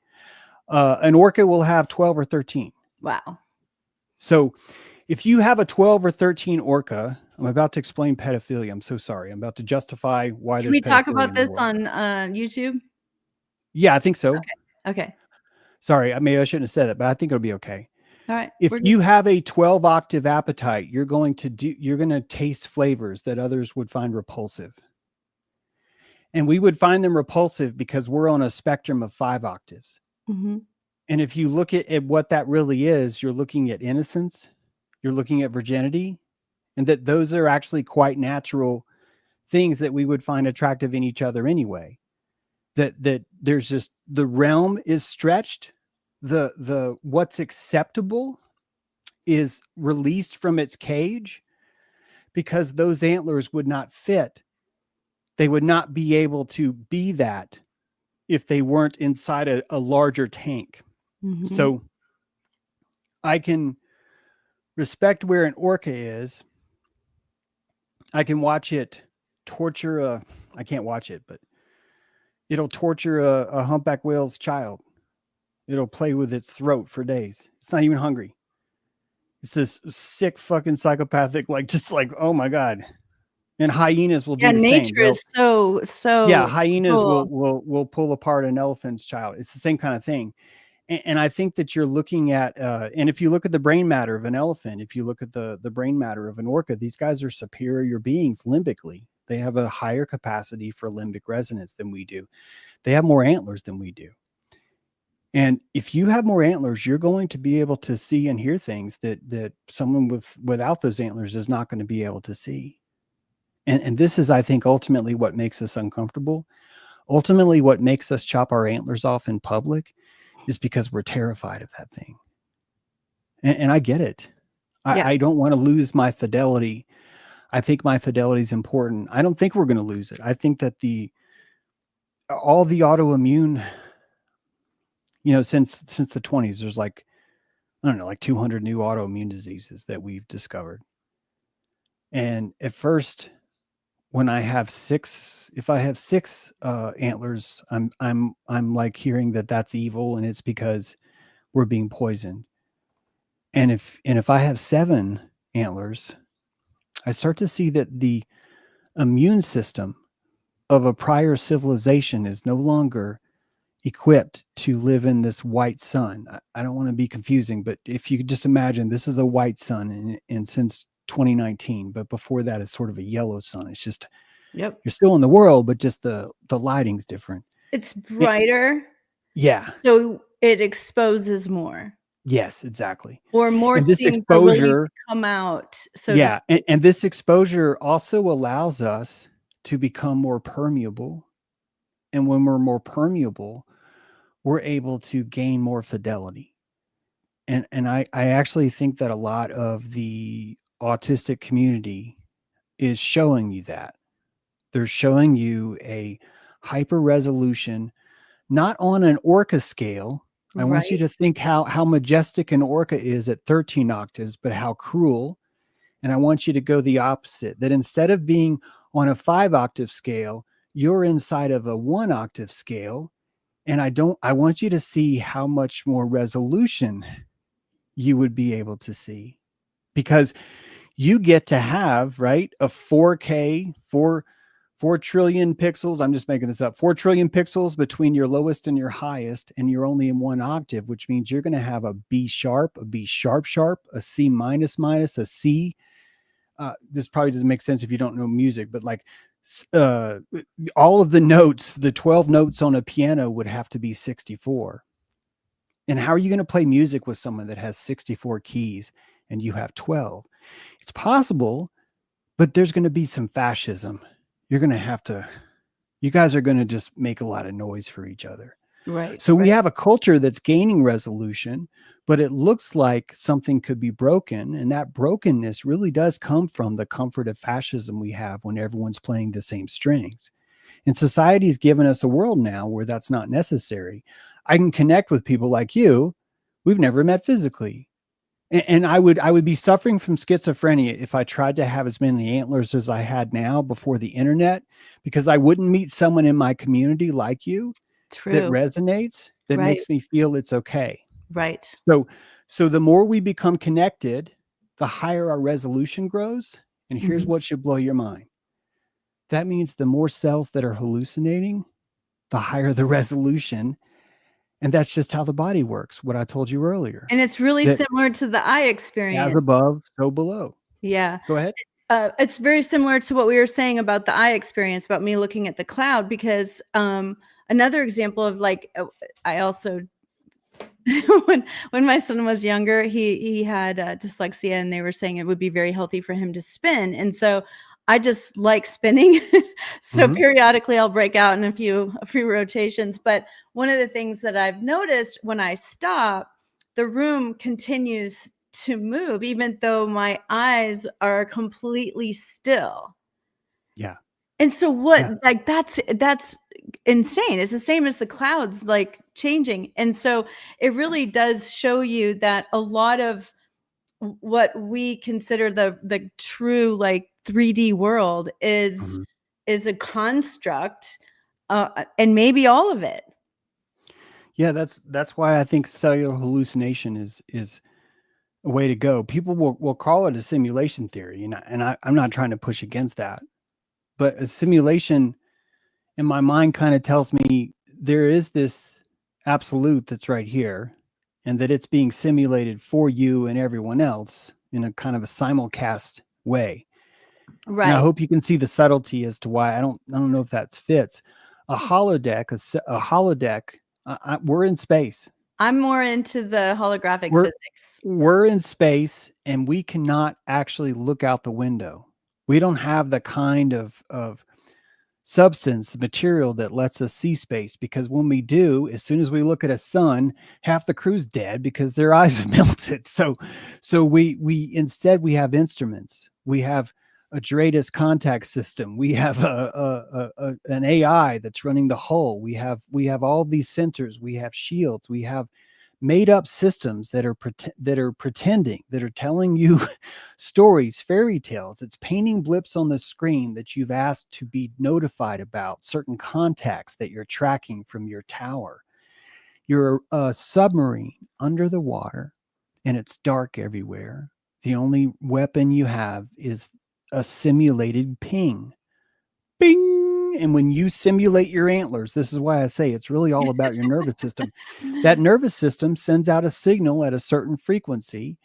An orca will have 12 or 13. Wow. So if you have a 12 or 13 orca, I'm about to explain pedophilia. I'm so sorry. I'm about to justify why Can there's we talk pedophilia about in the this world. on YouTube? Yeah, I think so. Okay. Sorry, maybe I shouldn't have said that, but I think it'll be okay. All right. If We're good. you have a 12 octave appetite, you're going to taste flavors that others would find repulsive. And we would find them repulsive because we're on a spectrum of 5 octaves. Mhm. And if you look at what that really is, you're looking at innocence, you're looking at virginity, and that those are actually quite natural things that we would find attractive in each other anyway. That there's just, the realm is stretched, the what's acceptable is released from its cage, because those antlers would not fit. They would not be able to be that if they weren't inside a larger tank. Mhm. So I can respect where an orca is. I can watch it torture I can't watch it, but it'll torture a humpback whale's child. It'll play with its throat for days. It's not even hungry. It's this sick fucking psychopathic, like, just like, oh my God. And hyenas will Yeah, do the same. nature is so Hyenas cool. will pull apart an elephant's child. It's the same kind of thing. And I think that you're looking at, and if you look at the brain matter of an elephant, if you look at the brain matter of an orca, these guys are superior beings limbically. They have a higher capacity for limbic resonance than we do. They have more antlers than we do. And if you have more antlers, you're going to be able to see and hear things that someone without those antlers is not going to be able to see. And this is, I think, ultimately what makes us uncomfortable. Ultimately, what makes us chop our antlers off in public is because we're terrified of that thing. And I get it. Yeah. I don't want to lose my fidelity. I think my fidelity is important. I don't think we're going to lose it. I think that all the autoimmune, since the 20s, there's like, I don't know, like 200 new autoimmune diseases that we've discovered. And at first, when I have 6, if I have 6 antlers, I'm like hearing that that's evil and it's because we're being poisoned. And if I have 7 antlers, I start to see that the immune system of a prior civilization is no longer equipped to live in this white sun. I don't want to be confusing, but if you could just imagine, this is a white sun, and since 2019, but before that, it's sort of a yellow sun. It's just Yep. you're still in the world, but just the lighting's different. It's It, brighter, yeah. so it exposes more, Yes, exactly. or more And this things are willing to exposure, come out, so to yeah, speak. and this exposure also allows us to become more permeable. And when we're more permeable, we're able to gain more fidelity. And I actually think that a lot of the autistic community is showing you that. They're showing you a hyper resolution, not on an orca scale. I want you Right, to think how majestic an orca is at 13 octaves, but how cruel. And I want you to go the opposite, that instead of being on a 5 octave scale, you're inside of a 1 octave scale. And I want you to see how much more resolution you would be able to see, because you get to have, right, a 4K, 4 trillion pixels. I'm just making this up. 4 trillion pixels between your lowest and your highest, and you're only in 1 octave, which means you're going to have a B sharp, a B sharp sharp, a C minus minus, a C. This probably doesn't make sense if you don't know music, but like uh, all of the notes, the 12 notes on a piano would have to be 64. And how are you going to play music with someone that has 64 keys and you have 12? It's possible, but there's going to be some fascism. You're going to have to, you guys are going to just make a lot of noise for each other. right, So we right, have a culture that's gaining resolution, but it looks like something could be broken. And that brokenness really does come from the comfort of fascism we have when everyone's playing the same strings. And society's given us a world now where that's not necessary. I can connect with people like you. We've never met physically. And I would be suffering from schizophrenia if I tried to have as many antlers as I had now before the internet, because I wouldn't meet someone in my community like you that true, resonates, that right, makes me feel it's okay. right, So the more we become connected, the higher our resolution grows. And here's mhm. what should blow your mind. That means the more cells that are hallucinating, the higher the resolution. And that's just how the body works. What I told you earlier, And it's really that similar to the eye as experience. above, so below. Yeah. Go ahead. It's very similar to what we were saying about the eye experience, about me looking at the cloud, because, another example of, like, I also when my son was younger, he had, dyslexia, and they were saying it would be very healthy for him to spin, and so I just like spinning. So Mhm. periodically, I'll break out in a few rotations, but one of the things that I've noticed when I stop, the room continues to move even though my eyes are completely still. Yeah. And so what, Yeah. like, that's insane. It's the same as the clouds, like, changing. And so it really does show you that a lot of what we consider the true, like, 3D world Mhm. is a construct, and maybe all of it. Yeah, that's why I think cellular hallucination is a way to go. People will call it a simulation theory, I'm not trying to push against that. But a simulation in my mind kind of tells me there is this absolute that's right here, and that it's being simulated for you and everyone else in a kind of a simulcast way. And I Right. hope you can see the subtlety as to why I don't know if that fits. A holodeck, a holodeck. We're in space. I'm more into the holographic We're physics. we're in space, and we cannot actually look out the window. We don't have the kind of substance, material that lets us see space, because when we do, as soon as we look at a sun, half the crew's dead because their eyes have melted. So we instead we have instruments. We have a Dratus contact system. We have an AI that's running the hull. We have all these sensors. We have shields. We have made up systems that are pretending, that are telling you stories, fairy tales. It's painting blips on the screen that you've asked to be notified about certain contacts that you're tracking from your tower. You're a submarine under the water, and it's dark everywhere. The only weapon you have is a simulated ping. Bing. And when you simulate your antlers, this is why I say it's really all about your nervous system. That nervous system sends out a signal at a certain frequency,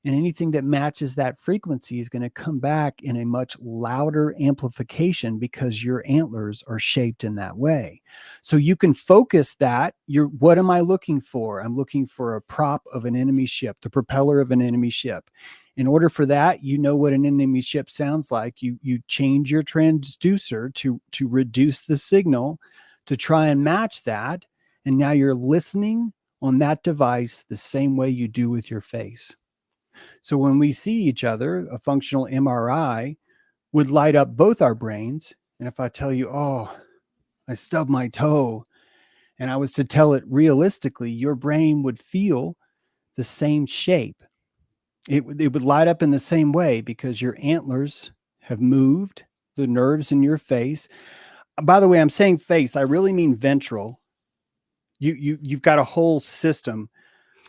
and anything that matches that frequency is going to come back in a much louder amplification because your antlers are shaped in that way. So you can focus that. What am I looking for? I'm looking for a prop of an enemy ship, the propeller of an enemy ship. In order for that, you know what an enemy ship sounds like. You change your transducer to reduce the signal to try and match that. And now you're listening on that device the same way you do with your face. So when we see each other, a functional MRI would light up both our brains. And if I tell you, oh, I stubbed my toe, and I was to tell it realistically, your brain would feel the same shape. It would light up in the same way because your antlers have moved the nerves in your face. By the way, I'm saying face, I really mean ventral. You've got a whole system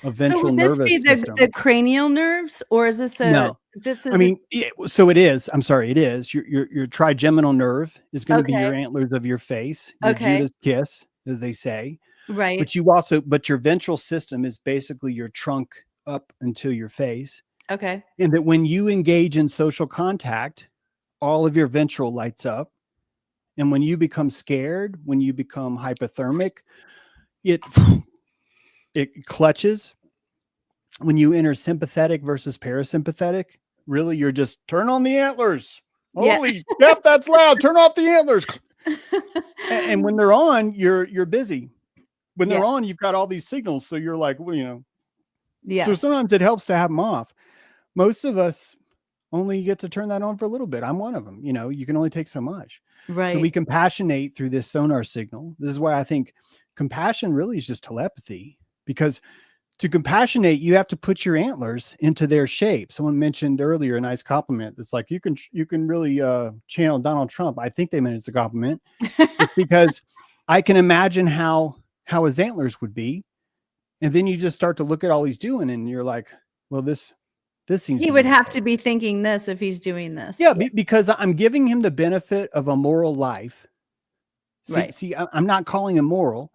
of So ventral would this be nervous the system. cranial nerves, or is this No, this I is mean, so it is. I'm sorry, it is. Your trigeminal nerve is going to be your okay, antlers of your face, your okay, Judas kiss, as they say. right, But your ventral system is basically your trunk up until your face. okay. And that when you engage in social contact, all of your ventral lights up. And when you become scared, when you become hypothermic, it it clutches. When you enter sympathetic versus parasympathetic, really you're just turn on the antlers. Yeah. Holy yep, that's loud. Turn off the antlers. And when they're on, you're busy. When Yeah, they're on, you've got all these signals. So you're like, well. So yeah, sometimes it helps to have them off. Most of us only get to turn that on for a little bit. I'm one of them. You can only take so much. So we right. compassionate through this sonar signal. This is why I think compassion really is just telepathy, because to compassionate, you have to put your antlers into their shape. Someone mentioned earlier a nice compliment. It's like you can really channel Donald Trump. I think they meant it's a compliment. It's because I can imagine how his antlers would be, and then you just start to look at all he's doing, and you're like, well, this seems He to be would have okay. to be thinking this if he's doing this. Yeah, Yeah, because I'm giving him the benefit of a moral life. right. I'm not calling him moral.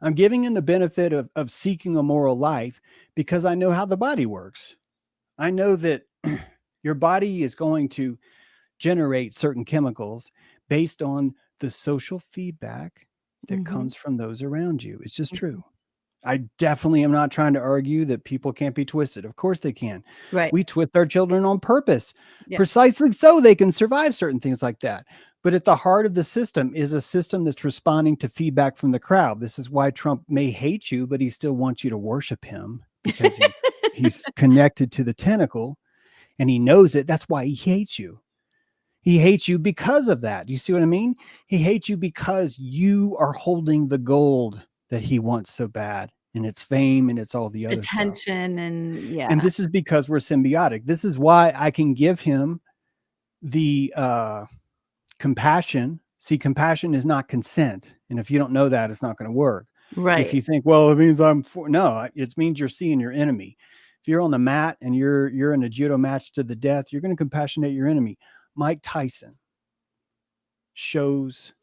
I'm giving him the benefit of seeking a moral life because I know how the body works. I know that your body is going to generate certain chemicals based on the social feedback that Mhm, comes from those around you. It's just mhm. true. I definitely am not trying to argue that people can't be twisted. Of course they can. Right. We twist our children on purpose, Yeah. precisely so they can survive certain things like that. But at the heart of the system is a system that's responding to feedback from the crowd. This is why Trump may hate you, but he still wants you to worship him because he's connected to the tentacle and he knows it. That's why he hates you. He hates you because of that. Do you see what I mean? He hates you because you are holding the gold that he wants so bad, and it's fame and it's all the other stuff. Attention and And yeah. this is because we're symbiotic. This is why I can give him the compassion. See, compassion is not consent. And if you don't know that, it's not going to work. If Right. you think, well, it means no, it means you're seeing your enemy. If you're on the mat and you're in a judo match to the death, you're going to compassionate your enemy. Mike Tyson shows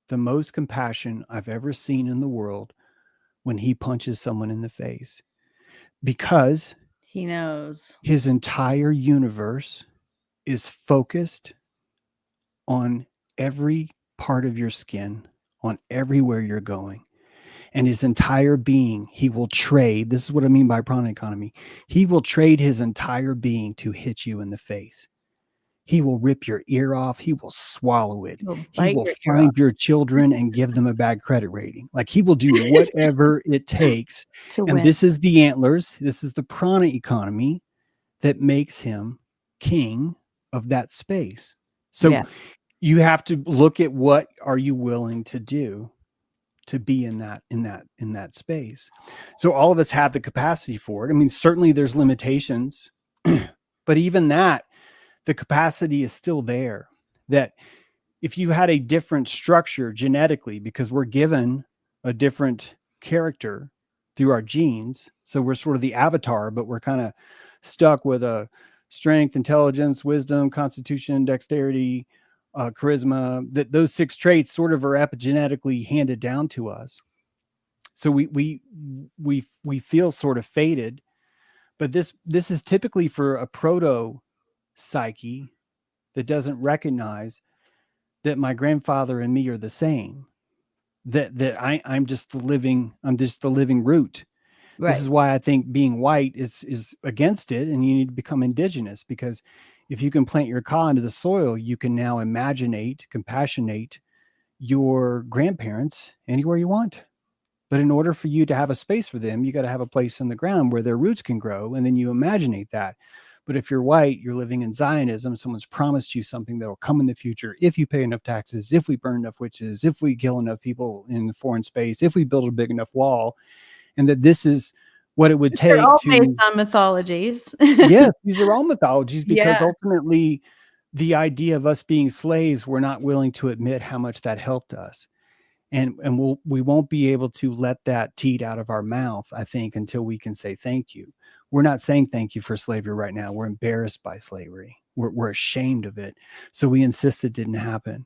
the most compassion I've ever seen in the world when he punches someone in the face because He knows. his entire universe is focused on every part of your skin, on everywhere you're going. And his entire being, he will trade. This is what I mean by prana economy. He will trade his entire being to hit you in the face. He will rip your ear off. He will swallow it. He'll He bite will your ear off find your children and give them a bad credit rating. Like he will do whatever it takes. to And win. this is the antlers. This is the prana economy that makes him king of that space. So Yeah. you have to look at what are you willing to do to be in that space. So all of us have the capacity for it. I mean, certainly there's limitations, but even that, the capacity is still there. That if you had a different structure genetically, because we're given a different character through our genes, so we're sort of the avatar, but we're kind of stuck with a strength, intelligence, wisdom, constitution, dexterity, charisma, that those 6 traits sort of are epigenetically handed down to us. So we feel sort of fated, but this is typically for a proto psyche that doesn't recognize that my grandfather and me are the same. I'm just the living root. This Right. is why I think being white is against it, and you need to become indigenous, because if you can plant your ka into the soil, you can now imaginate, compassionate your grandparents anywhere you want. But in order for you to have a space for them, you got to have a place in the ground where their roots can grow, and then you imaginate that. But if you're white, you're living in Zionism. Someone's promised you something that will come in the future if you pay enough taxes, if we burn enough witches, if we kill enough people in foreign space, if we build a big enough wall, and that this is what it would They're take all based to. on mythologies. Yes, these are all mythologies, Yeah. because ultimately the idea of us being slaves, we're not willing to admit how much that helped us. And we won't be able to let that teat out of our mouth, I think, until we can say thank you. We're not saying thank you for slavery right now. We're embarrassed by slavery. We're ashamed of it. So we insist it didn't happen.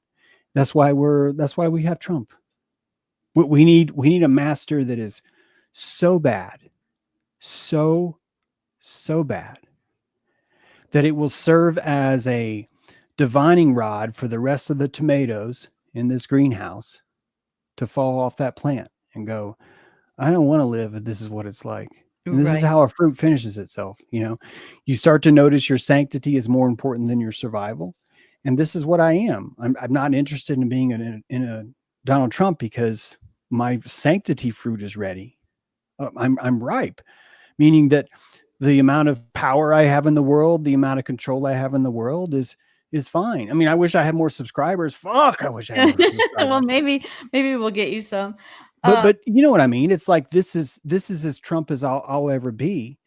That's why we have Trump. We need a master that is so bad, so so bad, that it will serve as a divining rod for the rest of the tomatoes in this greenhouse to fall off that plant and go, I don't want to live if this is what it's like. And this is Right. how a fruit finishes itself. You start to notice your sanctity is more important than your survival. And this is what I am. I'm not interested in being in a Donald Trump, because my sanctity fruit is ready. I'm ripe, meaning that the amount of power I have in the world, the amount of control I have in the world is fine. I mean, I wish I had more subscribers. Fuck, I wish I had more Well, subscribers. maybe we'll get you some. But Uh, but you know what I mean? It's like this is as Trump as I'll ever be,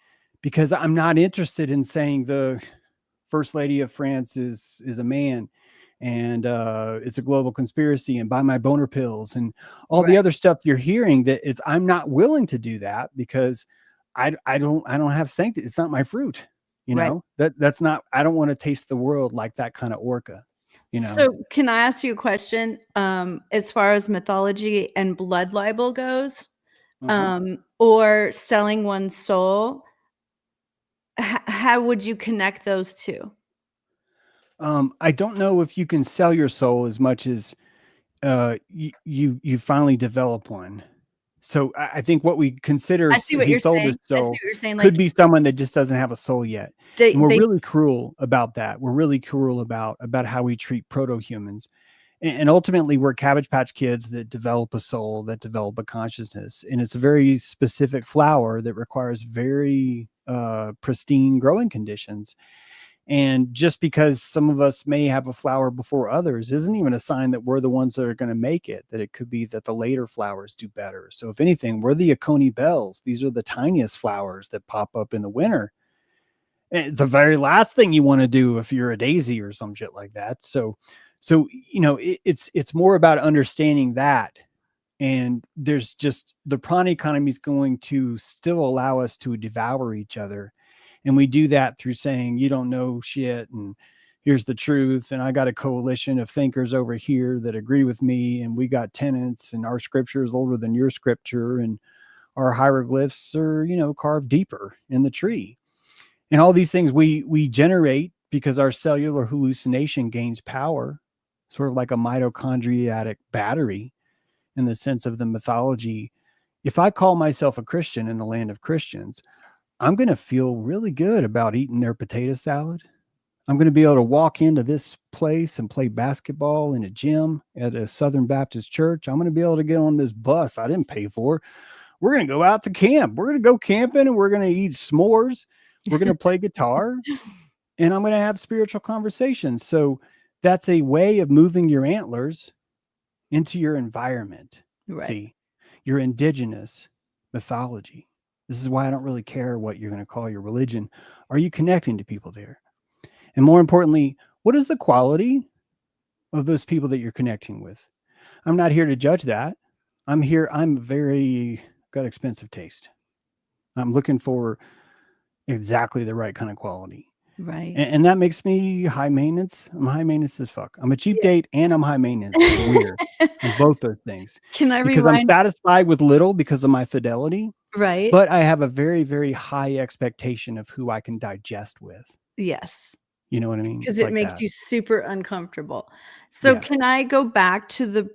because I'm not interested in saying the first lady of France is a man, and it's a global conspiracy, and buy my boner pills and all the right. other stuff you're hearing. That it's I'm not willing to do that, because I don't have sanctity. It's not my fruit. Right. That's not. I don't want to taste the world like that kind of orca. You know. So, can I ask you a question? As far as mythology and blood libel goes, Uh-huh. or selling one's soul, how would you connect those two? I don't know if you can sell your soul as much as you finally develop one. So I think what we consider I see what he you're sold his saying. I see soul what you're saying. could Like be someone that just doesn't have a soul yet. And we're they really cruel about that. We're really cruel about how we treat proto-humans. And ultimately we're Cabbage Patch Kids that develop a soul, that develop a consciousness. And it's a very specific flower that requires very pristine growing conditions. And just because some of us may have a flower before others isn't even a sign that we're the ones that are going to make it, that it could be that the later flowers do better. So if anything, we're the Oconee bells. These are the tiniest flowers that pop up in the winter. And it's the very last thing you want to do if you're a daisy or some shit like that. So it's more about understanding that. And there's just the prawn economy is going to still allow us to devour each other. And we do that through saying, you don't know shit. And here's the truth. And I got a coalition of thinkers over here that agree with me. And we got tenets, and our scripture is older than your scripture. And our hieroglyphs are, carved deeper in the tree. And all these things we generate because our cellular hallucination gains power, sort of like a mitochondriatic battery in the sense of the mythology. If I call myself a Christian in the land of Christians, I'm going to feel really good about eating their potato salad. I'm going to be able to walk into this place and play basketball in a gym at a Southern Baptist church. I'm going to be able to get on this bus I didn't pay for. We're going to go out to camp. We're going to go camping, and we're going to eat s'mores. We're going to play guitar, and I'm going to have spiritual conversations. So that's a way of moving your antlers into your environment. right. See, your indigenous mythology. This is why I don't really care what you're going to call your religion. Are you connecting to people there? And more importantly, what is the quality of those people that you're connecting with? I'm not here to judge that. I'm got expensive taste. I'm looking for exactly the right kind of quality. Right. And that makes me high maintenance. I'm high maintenance as fuck. I'm a cheap Yeah. date and I'm high maintenance. It's weird. I'm both those things Can I because I'm rewind? satisfied with little because of my fidelity, Right. but I have a very, very high expectation of who I can digest with. Yes. You know what I mean? 'Cause It's it like makes that. you super uncomfortable. So Yeah. can I go back to the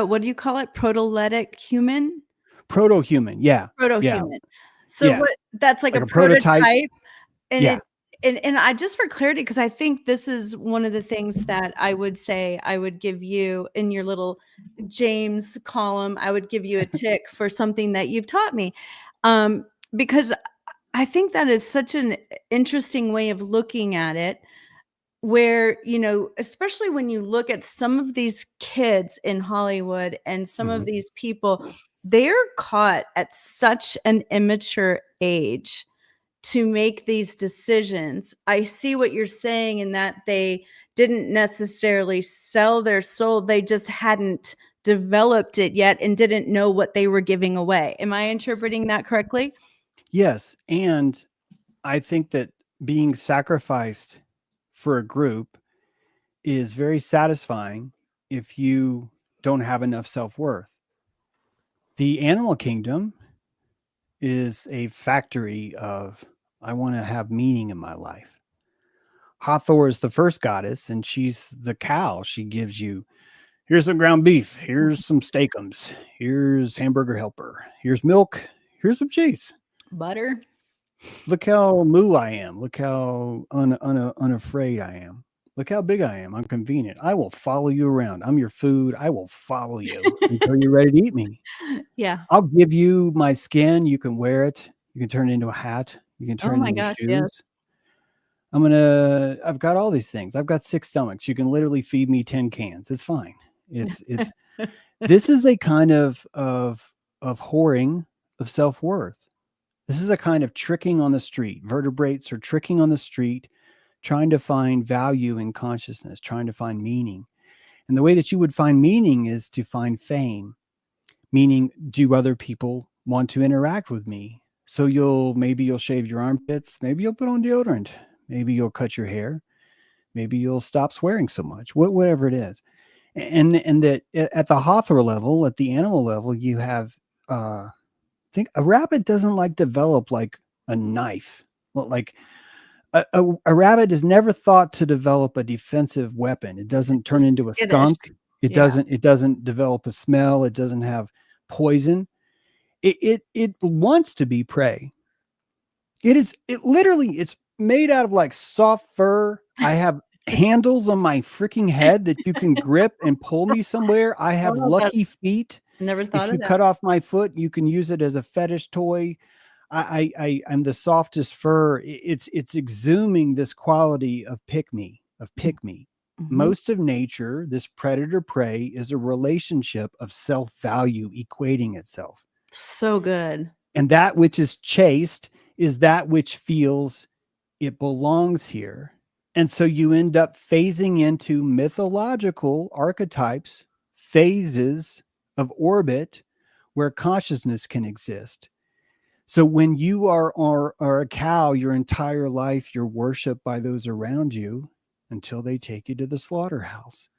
what do you call it? Protolytic human? Proto human. Yeah. Yeah. Proto-human. So Yeah. what that's like a Like a prototype. prototype, and Yeah. it and I just for clarity, because I think this is one of the things that I would say I would give you in your little James column, I would give you a tick for something that you've taught me. Because I think that is such an interesting way of looking at it, where, especially when you look at some of these kids in Hollywood and some of Mhm. these people, they're caught at such an immature age to make these decisions. I see what you're saying in that they didn't necessarily sell their soul, they just hadn't developed it yet and didn't know what they were giving away. Am I interpreting that correctly? Yes. And I think that being sacrificed for a group is very satisfying if you don't have enough self worth. The animal kingdom is a factory of, I want to have meaning in my life. Hathor is the first goddess, and she's the cow. She gives you, here's some ground beef, here's some steakums, here's hamburger helper, here's milk, here's some cheese. Butter. Look how moo I am. Look how unafraid I am. Look how big I am. I'm convenient. I will follow you around. I'm your food. I will follow you until you're ready to eat me. Yeah. I'll give you my skin. You can wear it. You can turn it into a hat. You can Oh turn it my into gosh, yes. shoes. I've got all these things. I've got 6 stomachs. You can literally feed me 10 cans. It's fine. It's this is a kind of whoring of self-worth. This is a kind of tricking on the street. Vertebrates are tricking on the street, trying to find value in consciousness, trying to find meaning. And the way that you would find meaning is to find fame, meaning, do other people want to interact with me? So maybe you'll shave your armpits, maybe you'll put on deodorant, maybe you'll cut your hair, maybe you'll stop swearing so much, whatever it is. And that at the Hathor level, at the animal level, you have think a rabbit doesn't like develop like a knife. Well, like a rabbit is never thought to develop a defensive weapon. It doesn't turn Just into a skittish. skunk. It Yeah. doesn't develop a smell. It doesn't have poison. It wants to be prey. It literally it's made out of like soft fur. I have handles on my freaking head that you can grip and pull me somewhere. I have Oh, that's lucky feet. never thought If of you that. cut off my foot, you can use it as a fetish toy. I'm the softest fur. It's exhuming this quality of pick me. Mhm. Most of nature, this predator prey is a relationship of self value equating itself. So good. And that which is chaste is that which feels it belongs here. And so you end up phasing into mythological archetypes, phases of orbit where consciousness can exist. So when you are a cow your entire life, you're worshiped by those around you until they take you to the slaughterhouse.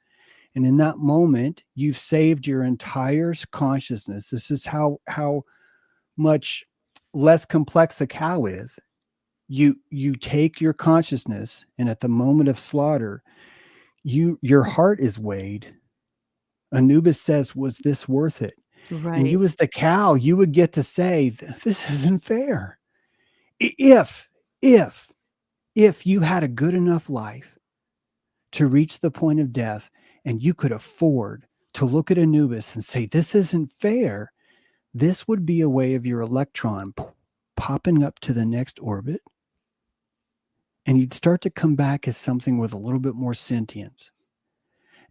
And in that moment, you've saved your entire consciousness. This is how much less complex a cow is. You take your consciousness, and at the moment of slaughter, your heart is weighed. Anubis says, was this worth it? And Right. you, as the cow, you would get to say, this isn't fair. If, if, if you had a good enough life to reach the point of death and you could afford to look at Anubis and say, this isn't fair, this would be a way of your electron popping up to the next orbit. And you'd start to come back as something with a little bit more sentience.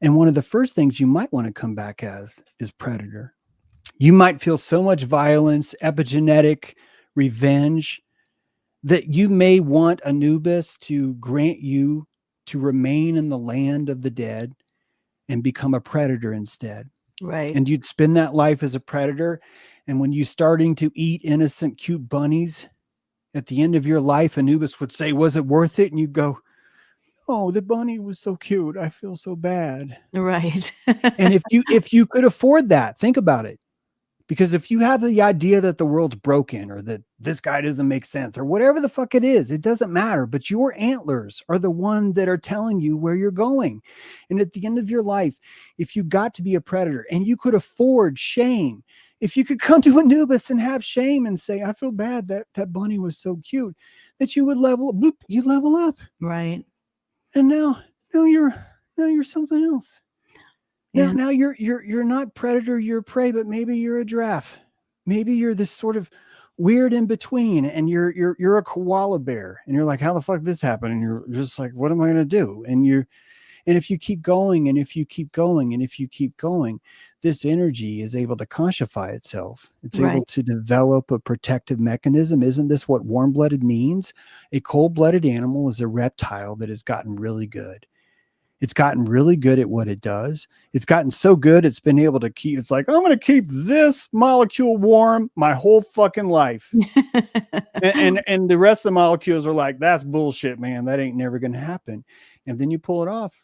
And one of the first things you might want to come back as is predator. You might feel so much violence, epigenetic revenge, that you may want Anubis to grant you to remain in the land of the dead and become a predator instead. Right. And you'd spend that life as a predator. And when you're starting to eat innocent, cute bunnies, at the end of your life, Anubis would say, was it worth it? And you go, oh, the bunny was so cute. I feel so bad. Right. And if you could afford that, think about it. Because if you have the idea that the world's broken or that this guy doesn't make sense or whatever the fuck it is, it doesn't matter. But your antlers are the one that are telling you where you're going. And at the end of your life, if you got to be a predator and you could afford shame, if you could come to Anubis and have shame and say, I feel bad that that bunny was so cute, that you would level up, bloop, you level up. Right. And now you're something else. Yeah. Now you're not predator, you're prey, but maybe you're a giraffe. Maybe you're this sort of weird in between, and you're a koala bear, and you're like, how the fuck did this happen? And you're just like, what am I gonna do? And if you keep going, and if you keep going, and if you keep going, this energy is able to conscify itself. It's able Right. to develop a protective mechanism. Isn't this what warm-blooded means? A cold-blooded animal is a reptile that has gotten really good. It's gotten really good at what it does. It's gotten so good, it's been able to keep, it's like, I'm going to keep this molecule warm my whole fucking life. And the rest of the molecules are like, that's bullshit, man. That ain't never going to happen. And then you pull it off.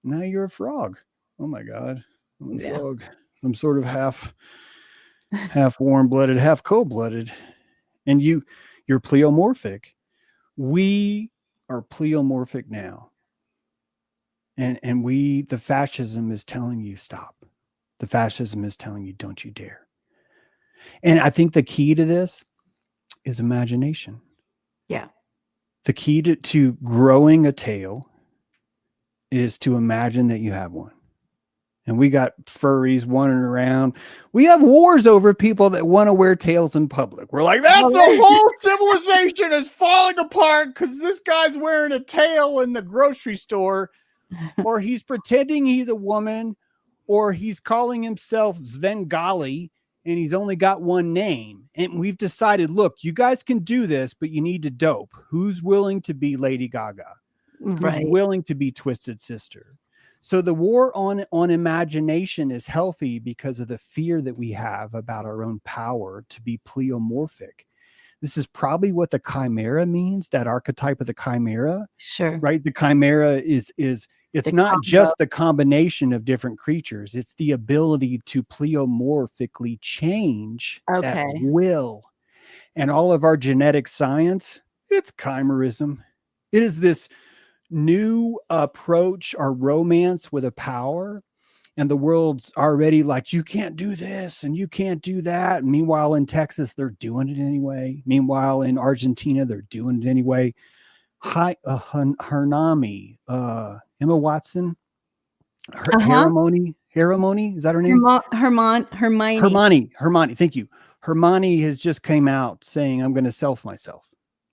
Now you're a frog. Oh my God. I'm a Yeah. frog. I'm sort of half warm-blooded, half cold-blooded. And you're pleomorphic. We are pleomorphic now. And the fascism is telling you stop. The fascism is telling you don't you dare. And I think the key to this is imagination. Yeah. The key to growing a tail is to imagine that you have one. And we got furries wandering around. We have wars over people that want to wear tails in public. We're like, that's the whole civilization is falling apart because this guy's wearing a tail in the grocery store, or he's pretending he's a woman, or he's calling himself Svengali and he's only got one name. And we've decided, look, you guys can do this, but you need to dope. Who's willing to be Lady Gaga? Who's Right. willing to be Twisted Sister? So the war on imagination is healthy because of the fear that we have about our own power to be pleomorphic. This is probably what the chimera means, that archetype of the chimera. Sure. Right? The chimera is it's The not combo. just the combination of different creatures. It's the ability to pleomorphically change at Okay. will. And all of our genetic science, it's chimerism. It is this new approach or romance with a power. And the world's already like, you can't do this and you can't do that. Meanwhile, in Texas, they're doing it anyway. Meanwhile, in Argentina, they're doing it anyway. Hi, Hernami, Emma Watson, Uh-huh. Hermione, is that her name? Hermione. Hermione, thank you. Hermione has just came out saying, I'm going to self myself.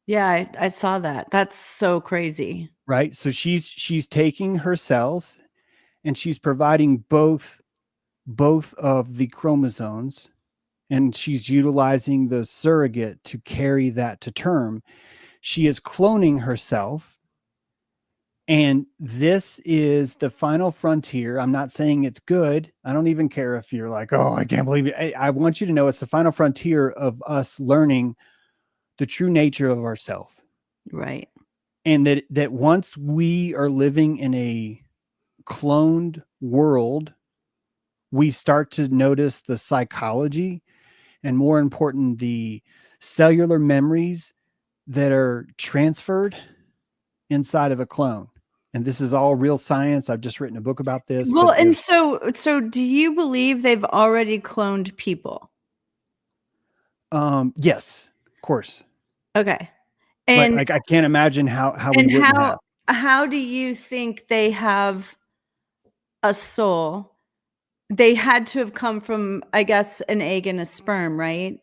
Yeah, I saw that. That's so crazy. Right. So she's taking her cells and she's providing both of the chromosomes, and she's utilizing the surrogate to carry that to term. She is cloning herself. And this is the final frontier. I'm not saying it's good. I don't even care if you're like, oh, I can't believe it. I want you to know it's the final frontier of us learning the true nature of ourselves. Right. And that once we are living in a cloned world, we start to notice the psychology and, more important, the cellular memories that are transferred inside of a clone. And this is all real science. I've just written a book about this. Well, But and so do you believe they've already cloned people? yes, of course. Okay. And Like I can't imagine how we wouldn't have. how do you think they have a soul? They had to have come from, I guess, an egg and a sperm, right?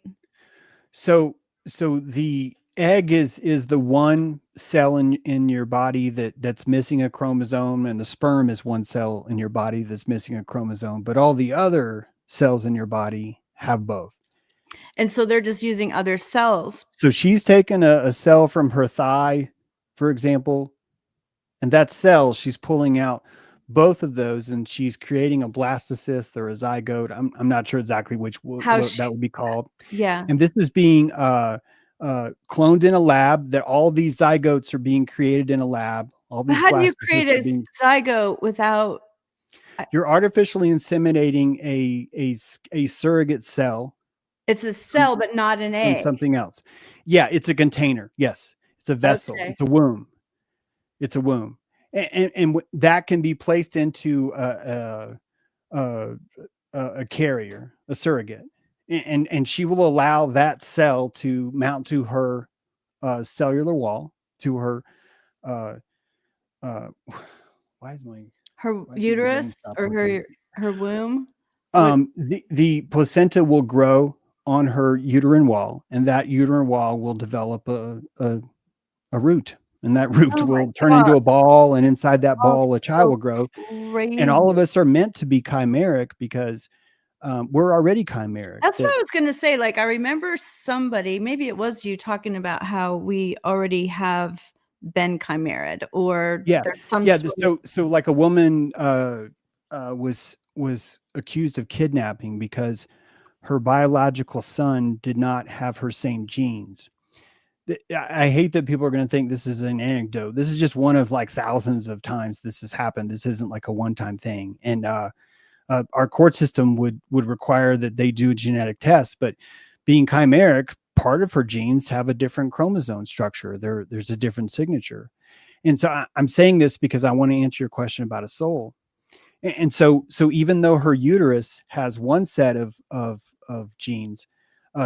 So the egg is the one cell in your body that's missing a chromosome, and the sperm is one cell in your body that's missing a chromosome, but all the other cells in your body have both. And so they're just using other cells. So she's taken a cell from her thigh, for example, and that cell, she's pulling out both of those, and she's creating a blastocyst or a zygote. I'm not sure exactly which that would be called. Yeah. And this is being cloned in a lab. That all these zygotes are being created in a lab All But these how do you plastic create hoops are a being. zygote without I You're artificially inseminating a surrogate cell it's a from cell, but not an from egg. something else. Yeah, it's a container. Yes, it's a vessel. Okay. It's a womb. It's a womb, and that can be placed into a, a carrier, a surrogate, and she will allow that cell to mount to her cellular wall, to her. Uh, uh, why is my Her why did my brain uterus stop or working? her womb? What The placenta will grow on her uterine wall, and that uterine wall will develop a root, and that root oh my will turn god, into a ball, and inside that that's ball, a child so will grow. And all of crazy. us are meant to be chimeric because we're already chimeric. That's what That I was gonna say, like, I remember somebody, maybe it was you, talking about how we already have been chimerid or yeah, there's some yeah. sort of So like a woman was accused of kidnapping because her biological son did not have her same genes. I hate that people are going to think this is an anecdote. This is just one of like thousands of times this has happened. This isn't like a one-time thing. And our court system would require that they do a genetic test. But being chimeric, part of her genes have a different chromosome structure. There's a different signature. And so I'm saying this because I want to answer your question about a soul. And so even though her uterus has one set of genes,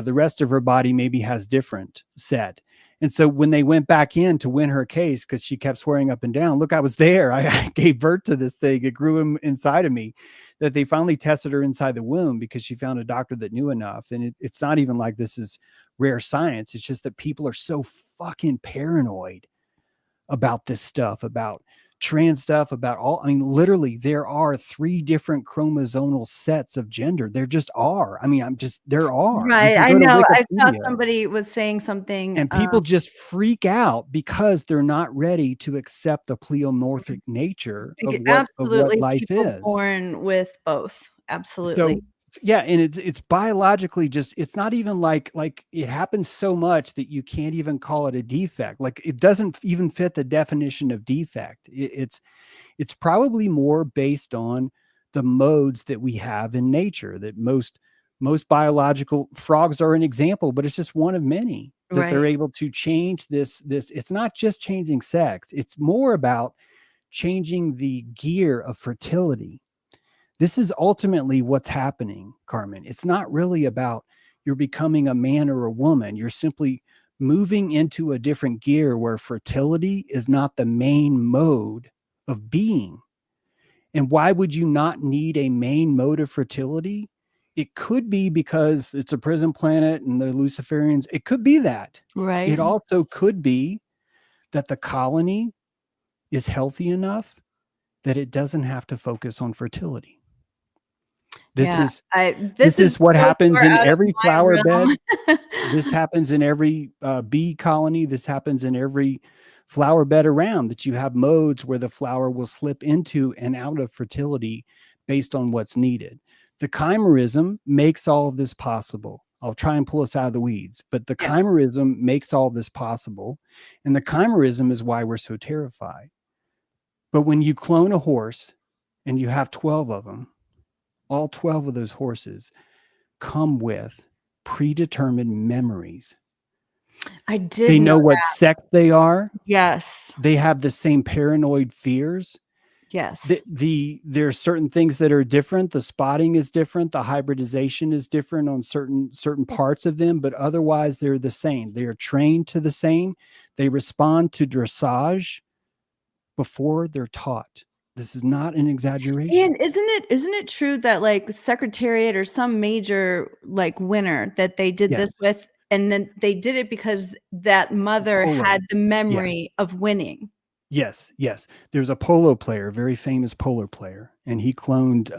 the rest of her body maybe has different set. And so when they went back in to win her case, because she kept swearing up and down, look, I was there. I gave birth to this thing. It grew inside of me. That they finally tested her inside the womb because she found a doctor that knew enough. And it's not even like this is rare science. It's just that people are so fucking paranoid about this stuff, about trans stuff, about all. I mean, literally, there are 3 different chromosomal sets of gender. There just are. I mean, there are. You right, can I go to know, I saw Wikipedia, somebody was saying something, and people just freak out because they're not ready to accept the pleomorphic nature of what absolutely, life people is. born with both, absolutely. So yeah, and it's biologically just, it's not even like it happens so much that you can't even call it a defect. Like it doesn't even fit the definition of defect. It's probably more based on the modes that we have in nature, that most biological, frogs are an example, but it's just one of many, that they're Right, able to change this. It's not just changing sex, it's more about changing the gear of fertility. This is ultimately what's happening, Carmen. It's not really about you're becoming a man or a woman. You're simply moving into a different gear where fertility is not the main mode of being. And why would you not need a main mode of fertility? It could be because it's a prison planet and the Luciferians. It could be that. It right, also could be that the colony is healthy enough that it doesn't have to focus on fertility. This yeah, is this this is is what so happens far in out of every my flower bed. realm. This happens in every bee colony. This happens in every flower bed around, that you have modes where the flower will slip into and out of fertility based on what's needed. The chimerism makes all of this possible. I'll try and pull us out of the weeds, but the Yeah, chimerism makes all this possible. And the chimerism is why we're so terrified. But when you clone a horse and you have 12 of them, all 12 of those horses come with predetermined memories. I did They know know what that. sex they are. Yes, They have the same paranoid fears. yes, There's certain things that are different. The spotting is different. The hybridization is different on certain parts of them, but otherwise they're the same. They are trained to the same. They respond to dressage before they're taught. This is not an exaggeration. and isn't it true that, like, Secretariat or some major, like, winner that they did Yes. this with, and then they did it because that mother Polo. had the Yeah. memory of winning? Yes, yes. There's a polo player, a very famous polo player, and he cloned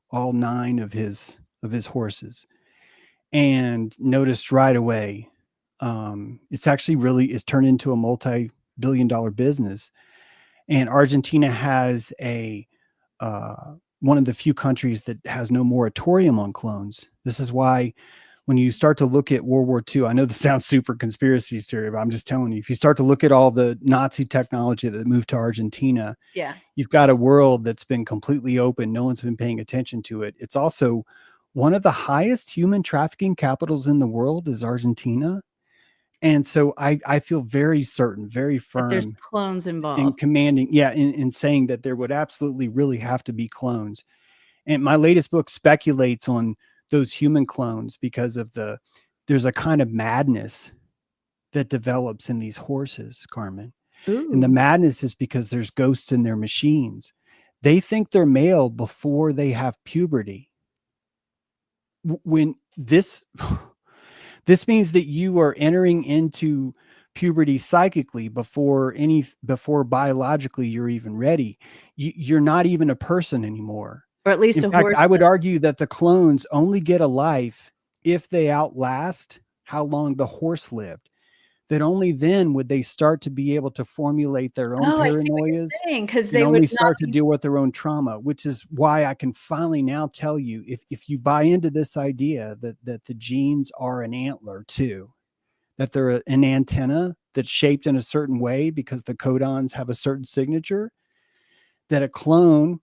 all 9 of his horses, and noticed right away. It's actually really it's turned into a multi-billion-dollar business. And Argentina has a one of the few countries that has no moratorium on clones. This is why when you start to look at World War II, I know this sounds super conspiracy theory, but I'm just telling you, if you start to look at all the Nazi technology that moved to Argentina, Yeah. you've got a world that's been completely open. No one's been paying attention to it. It's also one of the highest human trafficking capitals in the world is Argentina. And so I feel very certain, very That there's firm clones in involved. commanding, yeah, in saying that there would absolutely really have to be clones. And my latest book speculates on those human clones because of there's a kind of madness that develops in these horses, Carmen. And the Ooh. madness is because there's ghosts in their machines. They think they're male before they have puberty. When this means that you are entering into puberty psychically before biologically you're even ready. You're not even a person anymore. Or at least In a fact, horse I would that argue that the clones only get a life if they outlast how long the horse lived. That only then would they start to be able to formulate their own Oh, I see what you're paranoias saying, 'cause and they would only not start to be deal with their own trauma, which is why I can finally now tell you, if you buy into this idea that the genes are an antler too, that they're an antenna that's shaped in a certain way because the codons have a certain signature, that a clone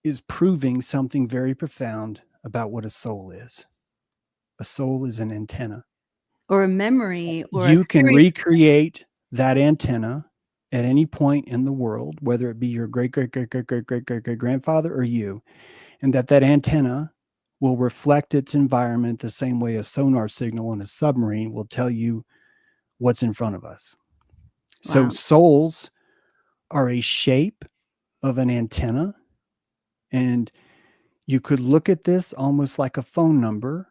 is proving something very profound about what a soul is. A soul is an antenna. or a memory or a You can series. recreate that antenna at any point in the world, whether it be your great, great, great, great, great, great, great, great grandfather or you, and that antenna will reflect its environment the same way a sonar signal on a submarine will tell you what's in front of us. So Wow. souls are a shape of an antenna, and you could look at this almost like a phone number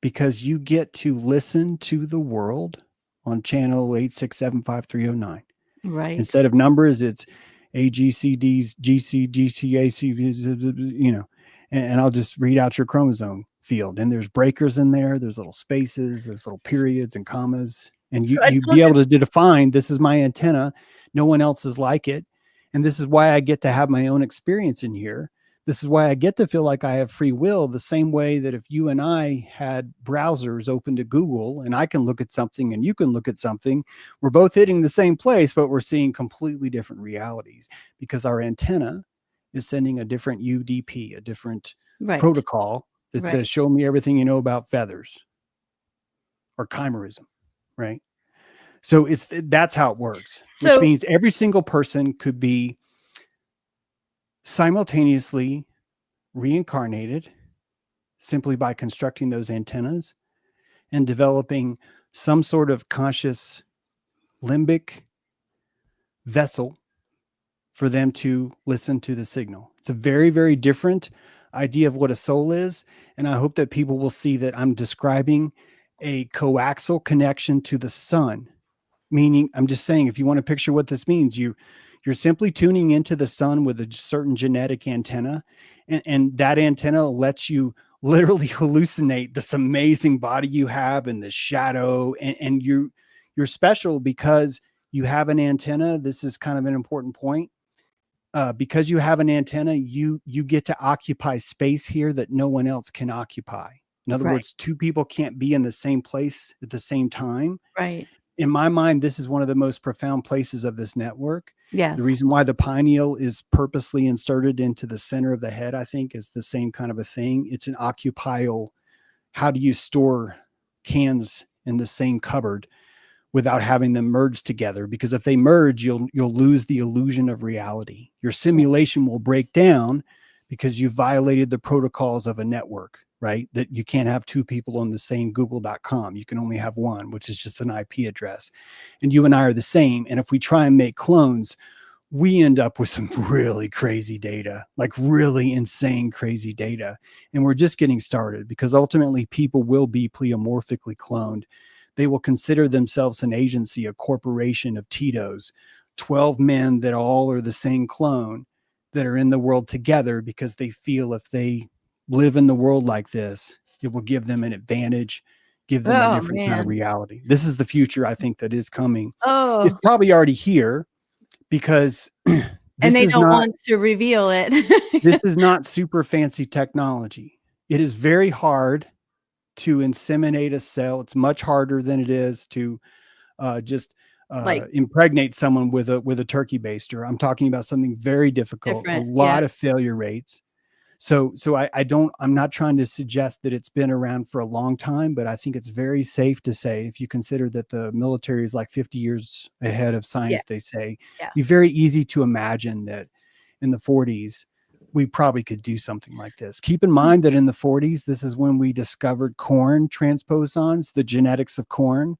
because you get to listen to the world on channel 8675309. Right. Instead of numbers, it's AGCDs, GCGCAC, and I'll just read out your chromosome field. And there's breakers in there, there's little spaces, there's little periods and commas. And So I you'd told be you able to define this is my antenna. No one else is like it. And this is why I get to have my own experience in here. This is why I get to feel like I have free will, the same way that if you and I had browsers open to Google and I can look at something and you can look at something, we're both hitting the same place, but we're seeing completely different realities because our antenna is sending a different UDP, a different right, protocol that right. says, show me everything you know about feathers or chimerism, right? So that's how it works, which So means every single person could be simultaneously reincarnated simply by constructing those antennas and developing some sort of conscious limbic vessel for them to listen to the signal. It's a very, very different idea of what a soul is. And I hope that people will see that I'm describing a coaxial connection to the sun. Meaning, I'm just saying, if you want to picture what this means, you're simply tuning into the sun with a certain genetic antenna, and that antenna lets you literally hallucinate this amazing body you have in the shadow, and you're special because you have an antenna. This is kind of an important point. Because you have an antenna, you get to occupy space here that no one else can occupy. In other right, words, two people can't be in the same place at the same time. right. In my mind, this is one of the most profound places of this network. The Yes. reason why the pineal is purposely inserted into the center of the head, I think, is the same kind of a thing. It's an occupial. How do you store cans in the same cupboard without having them merge together? Because if they merge, you'll lose the illusion of reality. Your simulation will break down because you violated the protocols of a network, right? That you can't have two people on the same google.com. You can only have one, which is just an IP address. And you and I are the same. And if we try and make clones, we end up with some really crazy data, like really insane, crazy data. And we're just getting started because ultimately people will be pleomorphically cloned. They will consider themselves an agency, a corporation of Tito's, 12 men that all are the same clone that are in the world together because they feel if they live in the world like this, it will give them an advantage, give them a Oh, different kind of man. reality. This is the future I think that is coming. It's Oh, probably already here because and this they is don't not want to reveal it. this is not super fancy technology. It is very hard to inseminate a cell. It's much harder than it is to just Like impregnate someone with a turkey baster. I'm talking about something very difficult, a different. Yeah. lot of failure rates. So I'm not trying to suggest that it's been around for a long time, but I think it's very safe to say, if you consider that the military is like 50 years ahead of Yeah. science, they say, Yeah. be very easy to imagine that in the 40s, we probably could do something like this. Keep in mind that in the 40s, this is when we discovered corn transposons, the genetics of corn.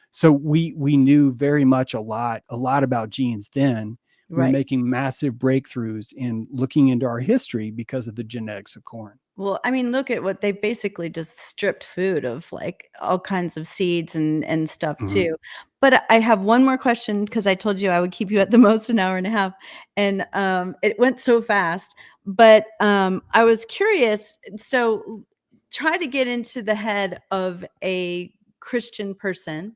So we knew very much a lot about genes then. We were Right. making massive breakthroughs in looking into our history because of the genetics of corn. Well, I mean, look at what they basically just stripped food of, like, all kinds of seeds and stuff Mhm. too. But I have one more question, because I told you I would keep you at the most an hour and a half, and, it went so fast. But, I was curious, so try to get into the head of a Christian person,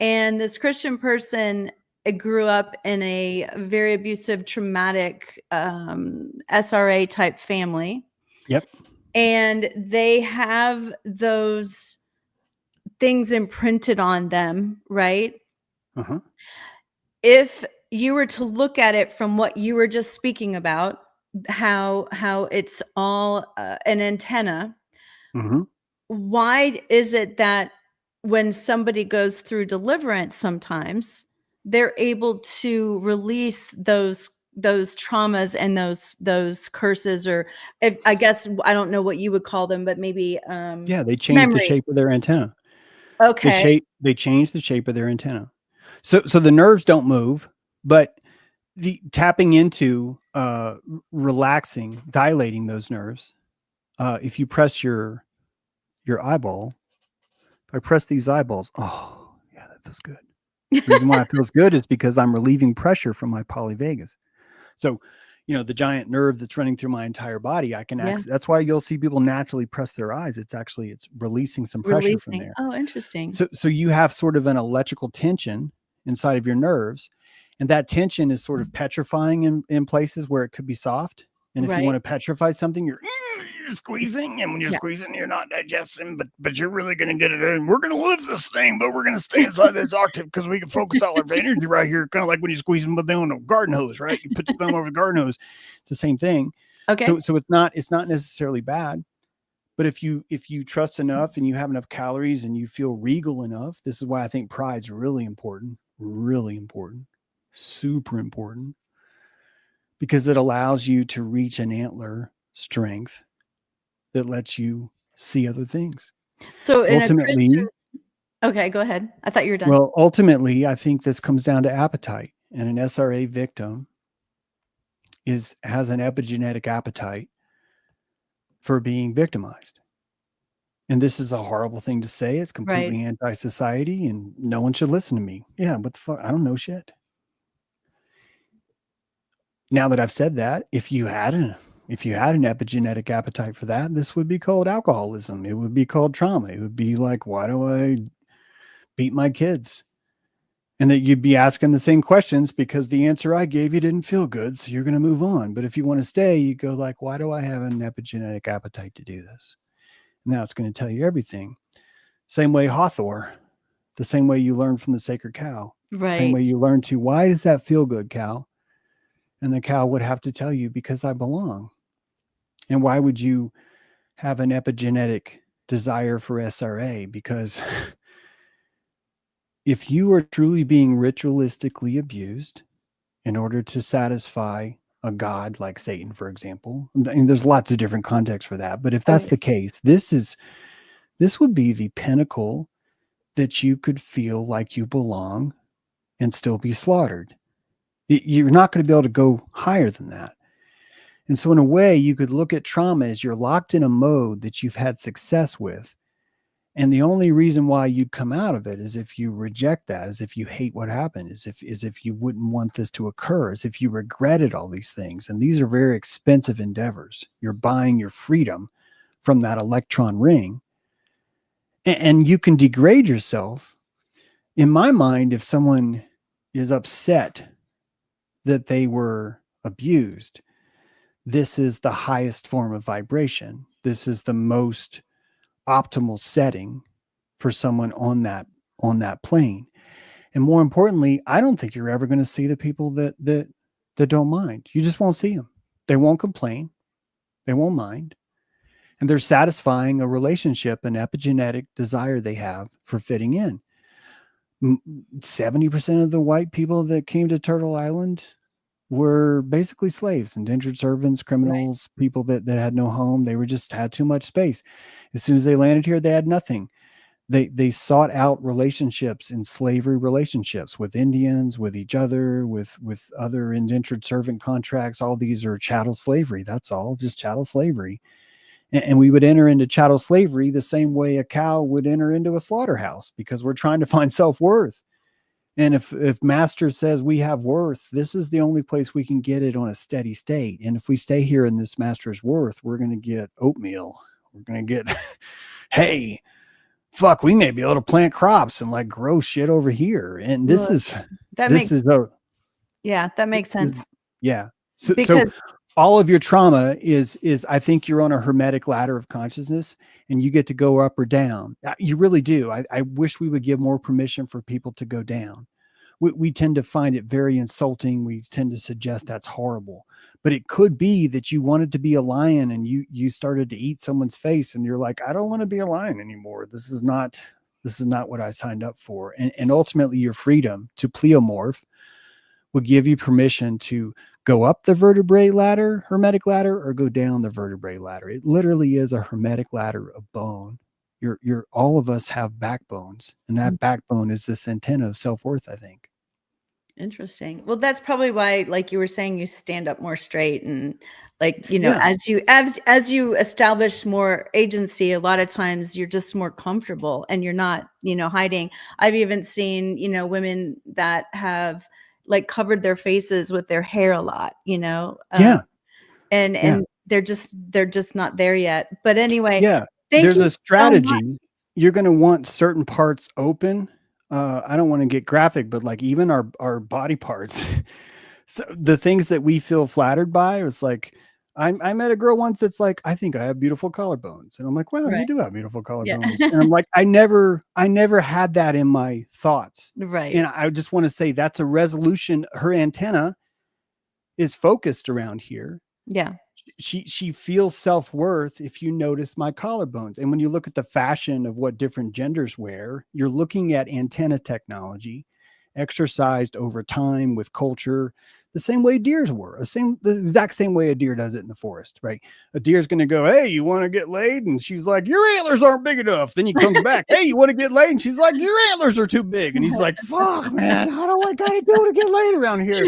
and this Christian person, grew up in a very abusive, traumatic, SRA type family, Yep. and they have those things imprinted on them, right? Uh-huh. If you were to look at it from what you were just speaking about, how it's all an antenna, Mhm. why is it that when somebody goes through deliverance, sometimes they're able to release those traumas and those curses, or, if I guess, I don't know what you would call them, but maybe Yeah, they changed the memories. shape of their antenna. Okay. They changed the shape of their antenna. So the nerves don't move, but the tapping into relaxing, dilating those nerves. If you press your eyeball, if I press these eyeballs, oh yeah, that feels good. The reason why it feels good is because I'm relieving pressure from my polyvagus. So, the giant nerve that's running through my entire body, I can Yeah, access. That's why you'll see people naturally press their eyes. It's releasing some pressure from releasing. there. Oh, interesting. So you have sort of an electrical tension inside of your nerves, and that tension is sort of petrifying in places where it could be soft. And if you want Right. to petrify something, you're squeezing, and when you're Yeah. squeezing, you're not digesting, but you're really going to get it in. We're going to lift this thing, but we're going to stay inside this octave because we can focus all our energy right here, kind of like when you're squeezing with on a garden hose, right? You put your thumb over the garden hose. It's the same thing. Okay. So it's not necessarily bad. But if you trust enough and you have enough calories and you feel regal enough, this is why I think pride's really important, super important, because it allows you to reach an antler strength that lets you see other things. So in a Ultimately, Christian, okay, go ahead. I thought you were done. ultimately, I think this comes down to appetite. And an SRA victim has an epigenetic appetite for being victimized. And this is a horrible thing to say. It's Right. completely anti-society, and no one should listen to me. Yeah, what the fuck? I don't know shit. Now that I've said that, if you had an epigenetic appetite for that, this would be called alcoholism. It would be called trauma. It would be like, why do I beat my kids? And that you'd be asking the same questions because the answer I gave you didn't feel good, so you're going to move on. But if you want to stay, you go like, why do I have an epigenetic appetite to do this? Now it's going to tell you everything. Same way Hathor, the same way you learn from the sacred cow, the same Right. way you learn to, why does that feel good, cow? And the cow would have to tell you, because I belong. And why would you have an epigenetic desire for SRA? Because if you are truly being ritualistically abused in order to satisfy a god like Satan, for example, I mean, there's lots of different contexts for that. But if that's Okay. the case, this would be the pinnacle that you could feel like you belong and still be slaughtered. You're not going to be able to go higher than that. And so, in a way, you could look at trauma as you're locked in a mode that you've had success with. And the only reason why you'd come out of it is if you reject that, as if you hate what happened, as if you wouldn't want this to occur, as if you regretted all these things. And these are very expensive endeavors. You're buying your freedom from that electron ring. And you can degrade yourself. In my mind, if someone is upset that they were abused, this is the highest form of vibration. This is the most optimal setting for someone on that plane. And more importantly, I don't think you're ever going to see the people that don't mind. You just won't see them. They won't complain. They won't mind. And they're satisfying a relationship, an epigenetic desire they have for fitting in. 70% of the white people that came to Turtle Island were basically slaves, indentured servants, Right. criminals, people that had no home. They were just had too much space. As soon as they landed here, they had nothing. They sought out relationships in slavery relationships with Indians, with each other, with other indentured servant contracts. All these are chattel slavery. That's all, just chattel slavery. And we would enter into chattel slavery the same way a cow would enter into a slaughterhouse, because we're trying to find self-worth. And if master says we have worth, this is the only place we can get it on a steady state. And if we stay here in this master's worth, we're going to get oatmeal. We're going to get hay. Fuck, we may be able to plant crops and like grow shit over here. And Well, that this makes is a yeah, that makes sense yeah. So because all of your trauma is I think you're on a hermetic ladder of consciousness, and you get to go up or down. You really do. I wish we would give more permission for people to go down. We tend to find it very insulting. We tend to suggest that's horrible. But it could be that you wanted to be a lion and you started to eat someone's face and you're like, I don't want to be a lion anymore. This is not what I signed up for. And ultimately your freedom to pleomorph would give you permission to go up the vertebrae ladder, hermetic ladder, or go down the vertebrae ladder. It literally is a hermetic ladder of bone. You're all of us have backbones, and that backbone is this antenna of self-worth, I think. interesting. Well, that's probably why, like you were saying, you stand up more straight and like, Yeah. as you establish more agency, a lot of times you're just more comfortable and you're not, hiding. I've even seen, women that have like covered their faces with their hair a lot, Yeah. Yeah. and they're just not there yet. But anyway, Yeah. thank There's you a so much. strategy. You're going to want certain parts open. I don't want to get graphic, but like even our body parts. So the things that we feel flattered by is like, I met a girl once that's like, I think I have beautiful collarbones. And I'm like, well, you Right. do have beautiful Yeah. collarbones. And I'm like, I never had that in my thoughts. Right. And I just want to say that's a resolution. Her antenna is focused around here. Yeah. She feels self-worth if you notice my collarbones. And when you look at the fashion of what different genders wear, you're looking at antenna technology exercised over time with culture, the same way deers were, the exact same way a deer does it in the forest, right? A deer's going to go, hey, you want to get laid? And she's like, your antlers aren't big enough. Then he comes back, hey, you want to get laid? And she's like, your antlers are too big. And he's like, fuck, man, how do I got to do to get laid around here?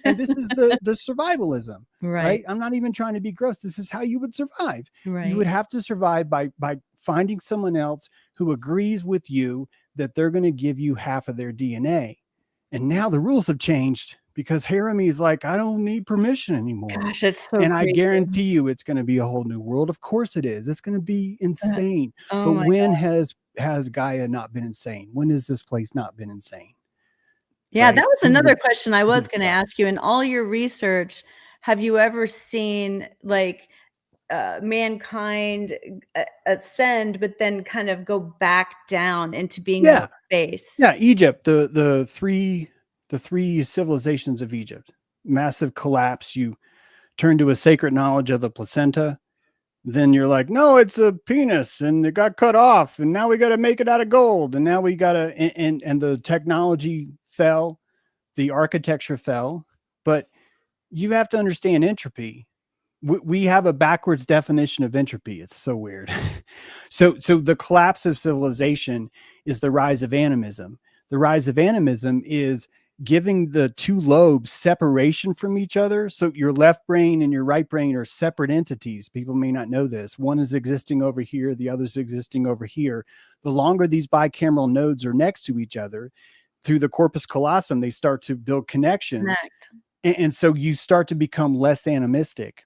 And this is the survivalism, right? Right. I'm not even trying to be gross. This is how you would survive. You would Right. have to survive by finding someone else who agrees with you that they're going to give you half of their DNA. And now the rules have changed because Haremy is like, I don't need permission anymore. Gosh, it's so And I crazy. guarantee you it's going to be a whole new world. Of course it is. It's going to be Uh, insane. oh But my when god. has Gaia not been insane? When has this place not been insane? Yeah, that Right? was Who's another it question I was who's gonna about? ask you. In all your research, have you ever seen like mankind ascend, but then kind of go back down into being more Yeah. space? Yeah, Egypt, the three civilizations of Egypt. Massive collapse. You turn to a sacred knowledge of the placenta. Then you're like, no, it's a penis and it got cut off. And now we got to make it out of gold. And now we got to, and the technology fell, the architecture fell. But you have to understand entropy. We have a backwards definition of entropy. It's so weird. So the collapse of civilization is the rise of animism. The rise of animism is giving the two lobes separation from each other. So your left brain and your right brain are separate entities. People may not know this. One is existing over here, the other's existing over here. The longer these bicameral nodes are next to each other, through the corpus callosum, they start to build connections. Connect. And so you start to become less animistic.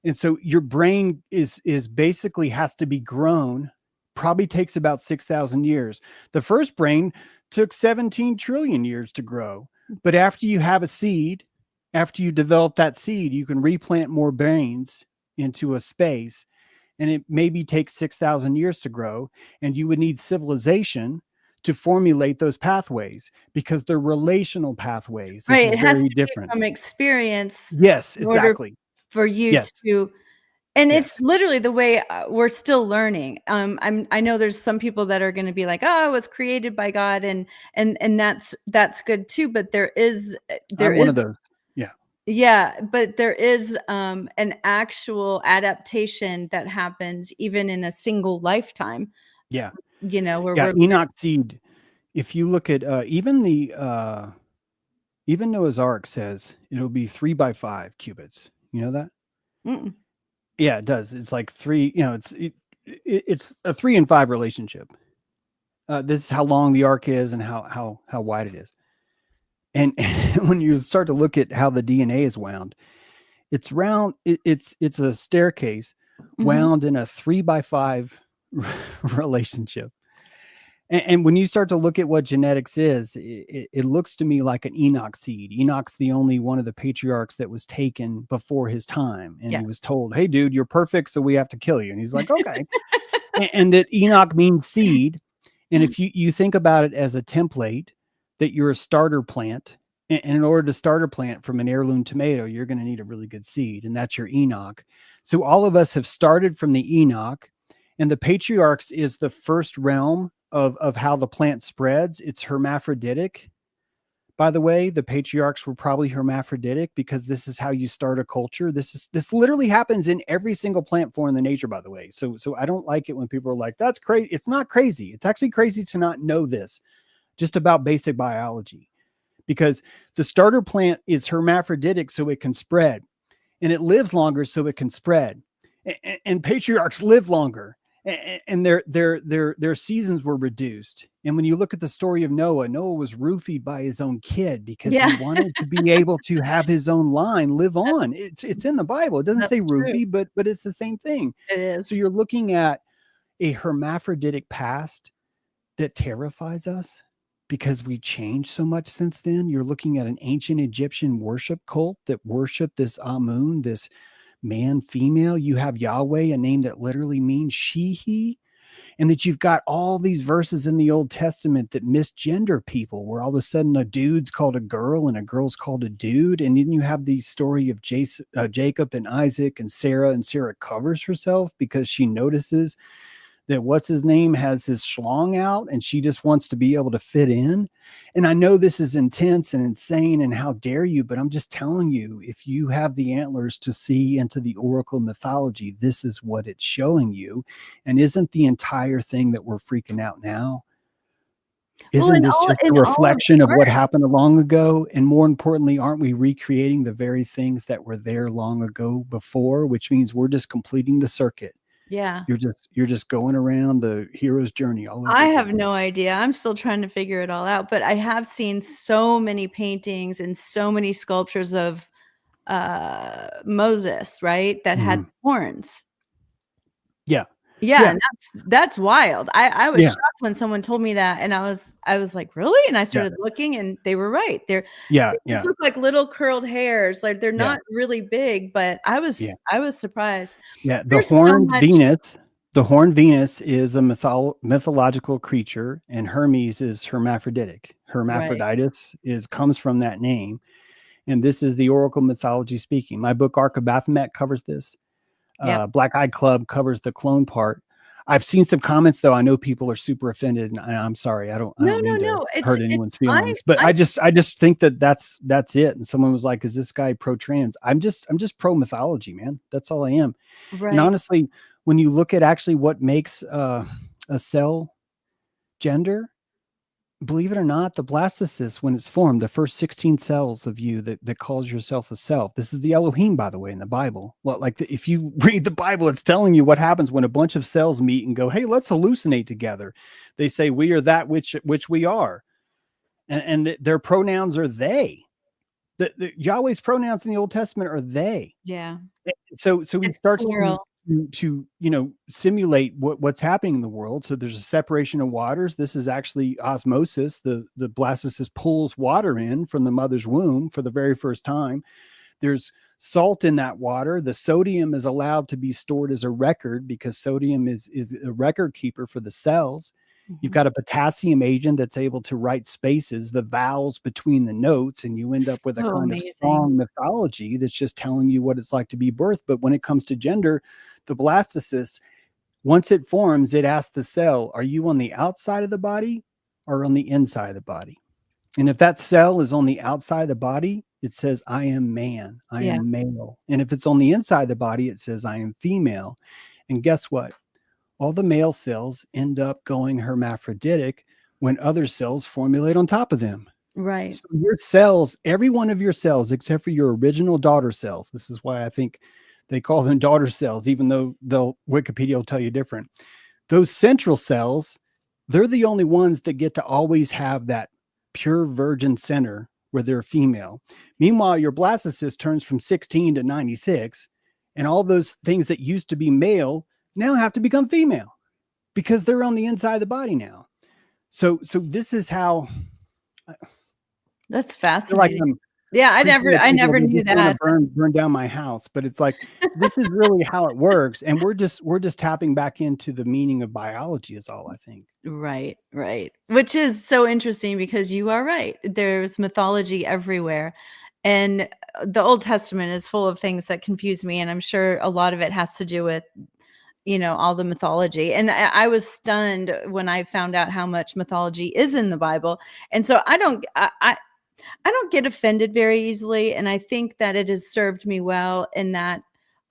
And so your brain is basically has to be grown, probably takes about 6,000 years. The first brain took 17 trillion years to grow. But after you have a seed, after you develop that seed, you can replant more brains into a space. and it maybe takes 6,000 years to grow, and you would need civilization to formulate those pathways because they're relational pathways. This Right, is it has very to be different. from experience Yes, in order exactly. for you Yes, to, and it's yes. literally the way, we're still learning. I know there's some people that are gonna be like, "Oh, it was created by God," and that's good too, but there I'm one is of those. Yeah, yeah, but there is, an actual adaptation that happens even in a single lifetime, yeah, where yeah. we're Enoch seed. If you look at even Noah's Ark says it'll be 3 by 5 cubits. You know that? mm, Yeah, it does. It's like three. It's a 3 and 5 relationship. This is how long the ark is and how wide it is. And when you start to look at how the DNA is wound, it's round. It's a staircase mhm, wound in a 3 by 5 relationship. And when you start to look at what genetics is, it looks to me like an Enoch seed. Enoch's the only one of the patriarchs that was taken before his time, and yeah, he was told, "Hey, dude, you're perfect, so we have to kill you." And he's like, "Okay." And that Enoch means seed. And if you think about it as a template, that you're a starter plant, and in order to start a plant from an heirloom tomato, you're going to need a really good seed, and that's your Enoch. So all of us have started from the Enoch, and the patriarchs is the first realm of how the plant spreads. It's hermaphroditic. By the way, the patriarchs were probably hermaphroditic because this is how you start a culture. This literally happens in every single plant form in the nature, by the way. So I don't like it when people are like, that's crazy. It's not crazy. It's actually crazy to not know this just about basic biology, because the starter plant is hermaphroditic so it can spread, and it lives longer so it can spread. And patriarchs live longer, and their seasons were reduced. And when you look at the story of Noah, Noah was roofied by his own kid because he yeah, wanted to be able to have his own line live on. It's in the Bible. It doesn't that's say true. roofie, but it's the same thing. It So is. you're looking at a hermaphroditic past that terrifies us because we changed so much since then. You're looking at an ancient Egyptian worship cult that worshiped this Amun, this man, female. You have Yahweh, a name that literally means she, he, and that you've got all these verses in the Old Testament that misgender people, where all of a sudden a dude's called a girl and a girl's called a dude. And then you have the story of Jacob and Isaac, and Sarah covers herself because she notices that what's his name has his schlong out, and she just wants to be able to fit in. And I know this is intense and insane, and how dare you, but I'm just telling you, if you have the antlers to see into the oracle mythology, this is what it's showing you. And isn't the entire thing that we're freaking out now, Well, isn't this just a in all of reflection the of what art. happened long ago? And more importantly, aren't we recreating the very things that were there long ago before, which means we're just completing the circuit. Yeah. You're just going around the hero's journey all over I have again. no idea. I'm still trying to figure it all out, but I have seen so many paintings and so many sculptures of, Moses, right, that had Mhm. horns. Yeah. Yeah, Yeah. and that's wild. I was Yeah. shocked when someone told me that, and I was like, "Really?" And I Yeah. started looking, and they were right. Yeah. They just Yeah. look like little curled hairs, like, they're Yeah. not really big, but Yeah. I was surprised. Yeah. The There's so horned much. Venus, the horned Venus is a mythological creature, and Hermes is hermaphroditic. Right. Hermaphroditus is comes from that name. And this is the oracle mythology speaking. My book, Ark of Baphomet, covers this. Yep. Black Eyed Club covers the clone part. I've seen some comments though. I know people are super offended, and I'm sorry. I No, don't no, mean to no, hurt it's anyone's I feelings, but I I just think that that's it. And someone was like, "Is this guy pro trans?" I'm just pro mythology, man. That's all I am. And right. honestly, when you look at actually what makes a cell gender, believe it or not, the blastocyst, when it's formed, the first 16 cells of you that calls yourself a self. This is the Elohim, by the way, in the Bible. Well, like if you read the Bible, it's telling you what happens when a bunch of cells meet and go, "Hey, let's hallucinate together." They say, "We are that which we are," and their pronouns are they. The Yahweh's pronouns in the Old Testament are they. Yeah. So he It's starts to plural. simulate what's happening in the world. So there's a separation of waters. This is actually osmosis. The blastocyst pulls water in from the mother's womb for the very first time. There's salt in that water. The sodium is allowed to be stored as a record because sodium is a record keeper for the cells. You've Mhm. got a potassium agent that's able to write spaces, the vowels between the notes, and you end up with a So kind of amazing. strong mythology that's just telling you what it's like to be birthed. But when it comes to gender, the blastocyst, once it forms, it asks the cell, are you on the outside of the body or on the inside of the body? And if that cell is on the outside of the body, it says, I am man, I Yeah. am male. And if it's on the inside of the body, it says, I am female. And guess what? All the male cells end up going hermaphroditic when other cells formulate on top of them. Right. So your cells, every one of your cells, except for your original daughter cells, this is why I think they call them daughter cells, even though Wikipedia will tell you different. Those central cells, they're the only ones that get to always have that pure virgin center where they're female. Meanwhile, your blastocyst turns from 16 to 96, and all those things that used to be male now have to become female because they're on the inside of the body now. So this is how That's I feel like fascinating. I'm Yeah, preaching to I people never who knew just want to that. burn down my house, but it's like this is really how it works, and we're just tapping back into the meaning of biology is all I think. Right, right. Which is so interesting because you are right. There's mythology everywhere. And the Old Testament is full of things that confuse me. And I'm sure a lot of it has to do with, all the mythology. And I was stunned when I found out how much mythology is in the Bible. And so I don't get offended very easily, and I think that it has served me well in that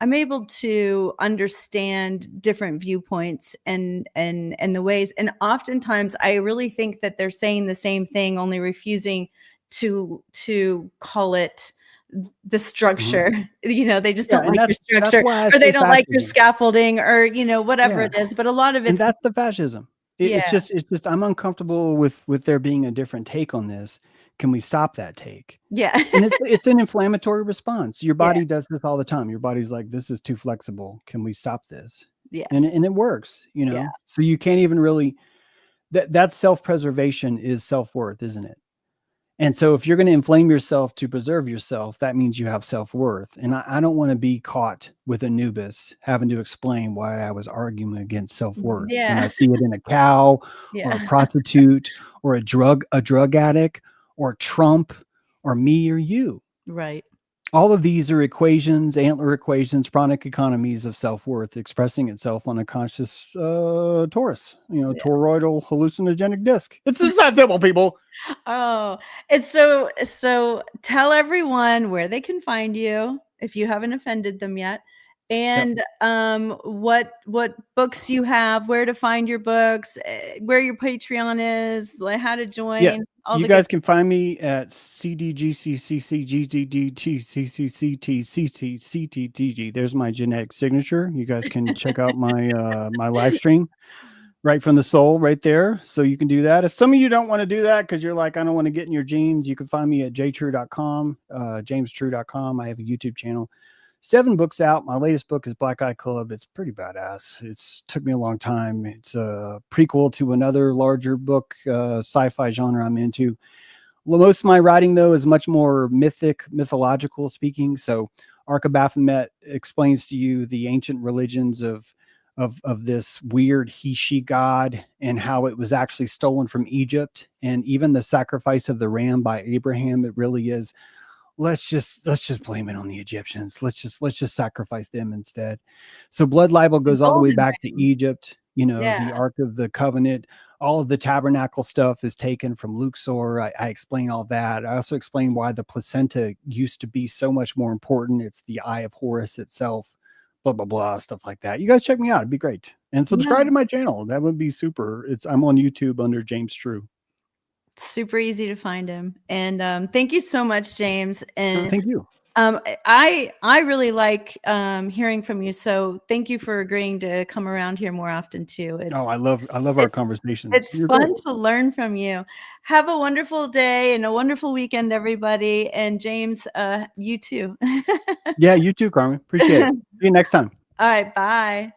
I'm able to understand different viewpoints and the ways. And oftentimes, I really think that they're saying the same thing, only refusing to call it the Mhm. structure. They just Yeah, don't and like your that's structure, why I or they say don't like your fascism. scaffolding, or whatever Yeah, it is. But a lot of and it's that's the fascism. It's yeah, just I'm uncomfortable with there being a different take on this. Can we stop that take? yeah, And it's an inflammatory response. Your yeah, body does this all the time. Your body's like, "This is too flexible. Can we stop this?" And yes, and it works, yeah, So you can't even really that's self-preservation is self-worth, isn't it? And so if you're going to inflame yourself to preserve yourself, that means you have self-worth. And I don't want to be caught with Anubis having to explain why I was arguing against self-worth when I yeah, see it in a cow or a yeah, prostitute or a drug addict or Trump or me or you. right. All of these are equations, antler equations, chronic economies of self-worth expressing itself on a conscious torus, toroidal hallucinogenic disc. It's just that simple, people. Oh, it's so tell everyone where they can find you if you haven't offended them yet, Yep. and, what books you have, where to find your books, where your Patreon is, like, how to Yeah. join, all You the good guys can find me at CDGCCCGGDTCCCTCTCTTG. There's my genetic signature. You guys can check out my live stream right from the soul right there. So you can do that. If some of you don't want to do that because you're like, I don't want to get in your genes, you can find me at jtrue.com, jamestrue.com. I have a YouTube channel. 7 books out. My latest book is Black Eye Club. It's pretty badass. It's took me a long time. It's a prequel to another larger book, sci-fi genre I'm into. Most of my writing, though, is much more mythological speaking. So Ark of Baphomet explains to you the ancient religions of this weird he-she god and how it was actually stolen from Egypt. And even the sacrifice of the ram by Abraham, it really is let's just blame it on the Egyptians. Let's just sacrifice them instead. So blood libel the goes all the way golden back to ring. Egypt. Yeah, The Ark of the Covenant, all of the tabernacle stuff is taken from Luxor. I explain all that. I also explain why the placenta used to be so much more important. It's the eye of Horus itself, blah, blah, blah, stuff like that. You guys check me out. It'd be great. And subscribe yeah, to my channel. That would be super. I'm on YouTube under James True. super easy to find him, and, thank you so much, James, and Thank you. I really like hearing from you. So thank you for agreeing to come around here more often too. Oh, I love our It's conversations. it's You're great. fun to learn from you. Have a wonderful day and a wonderful weekend, everybody. And James, you too. Yeah, you too, Carmen. Appreciate it. See you next time. All right, bye.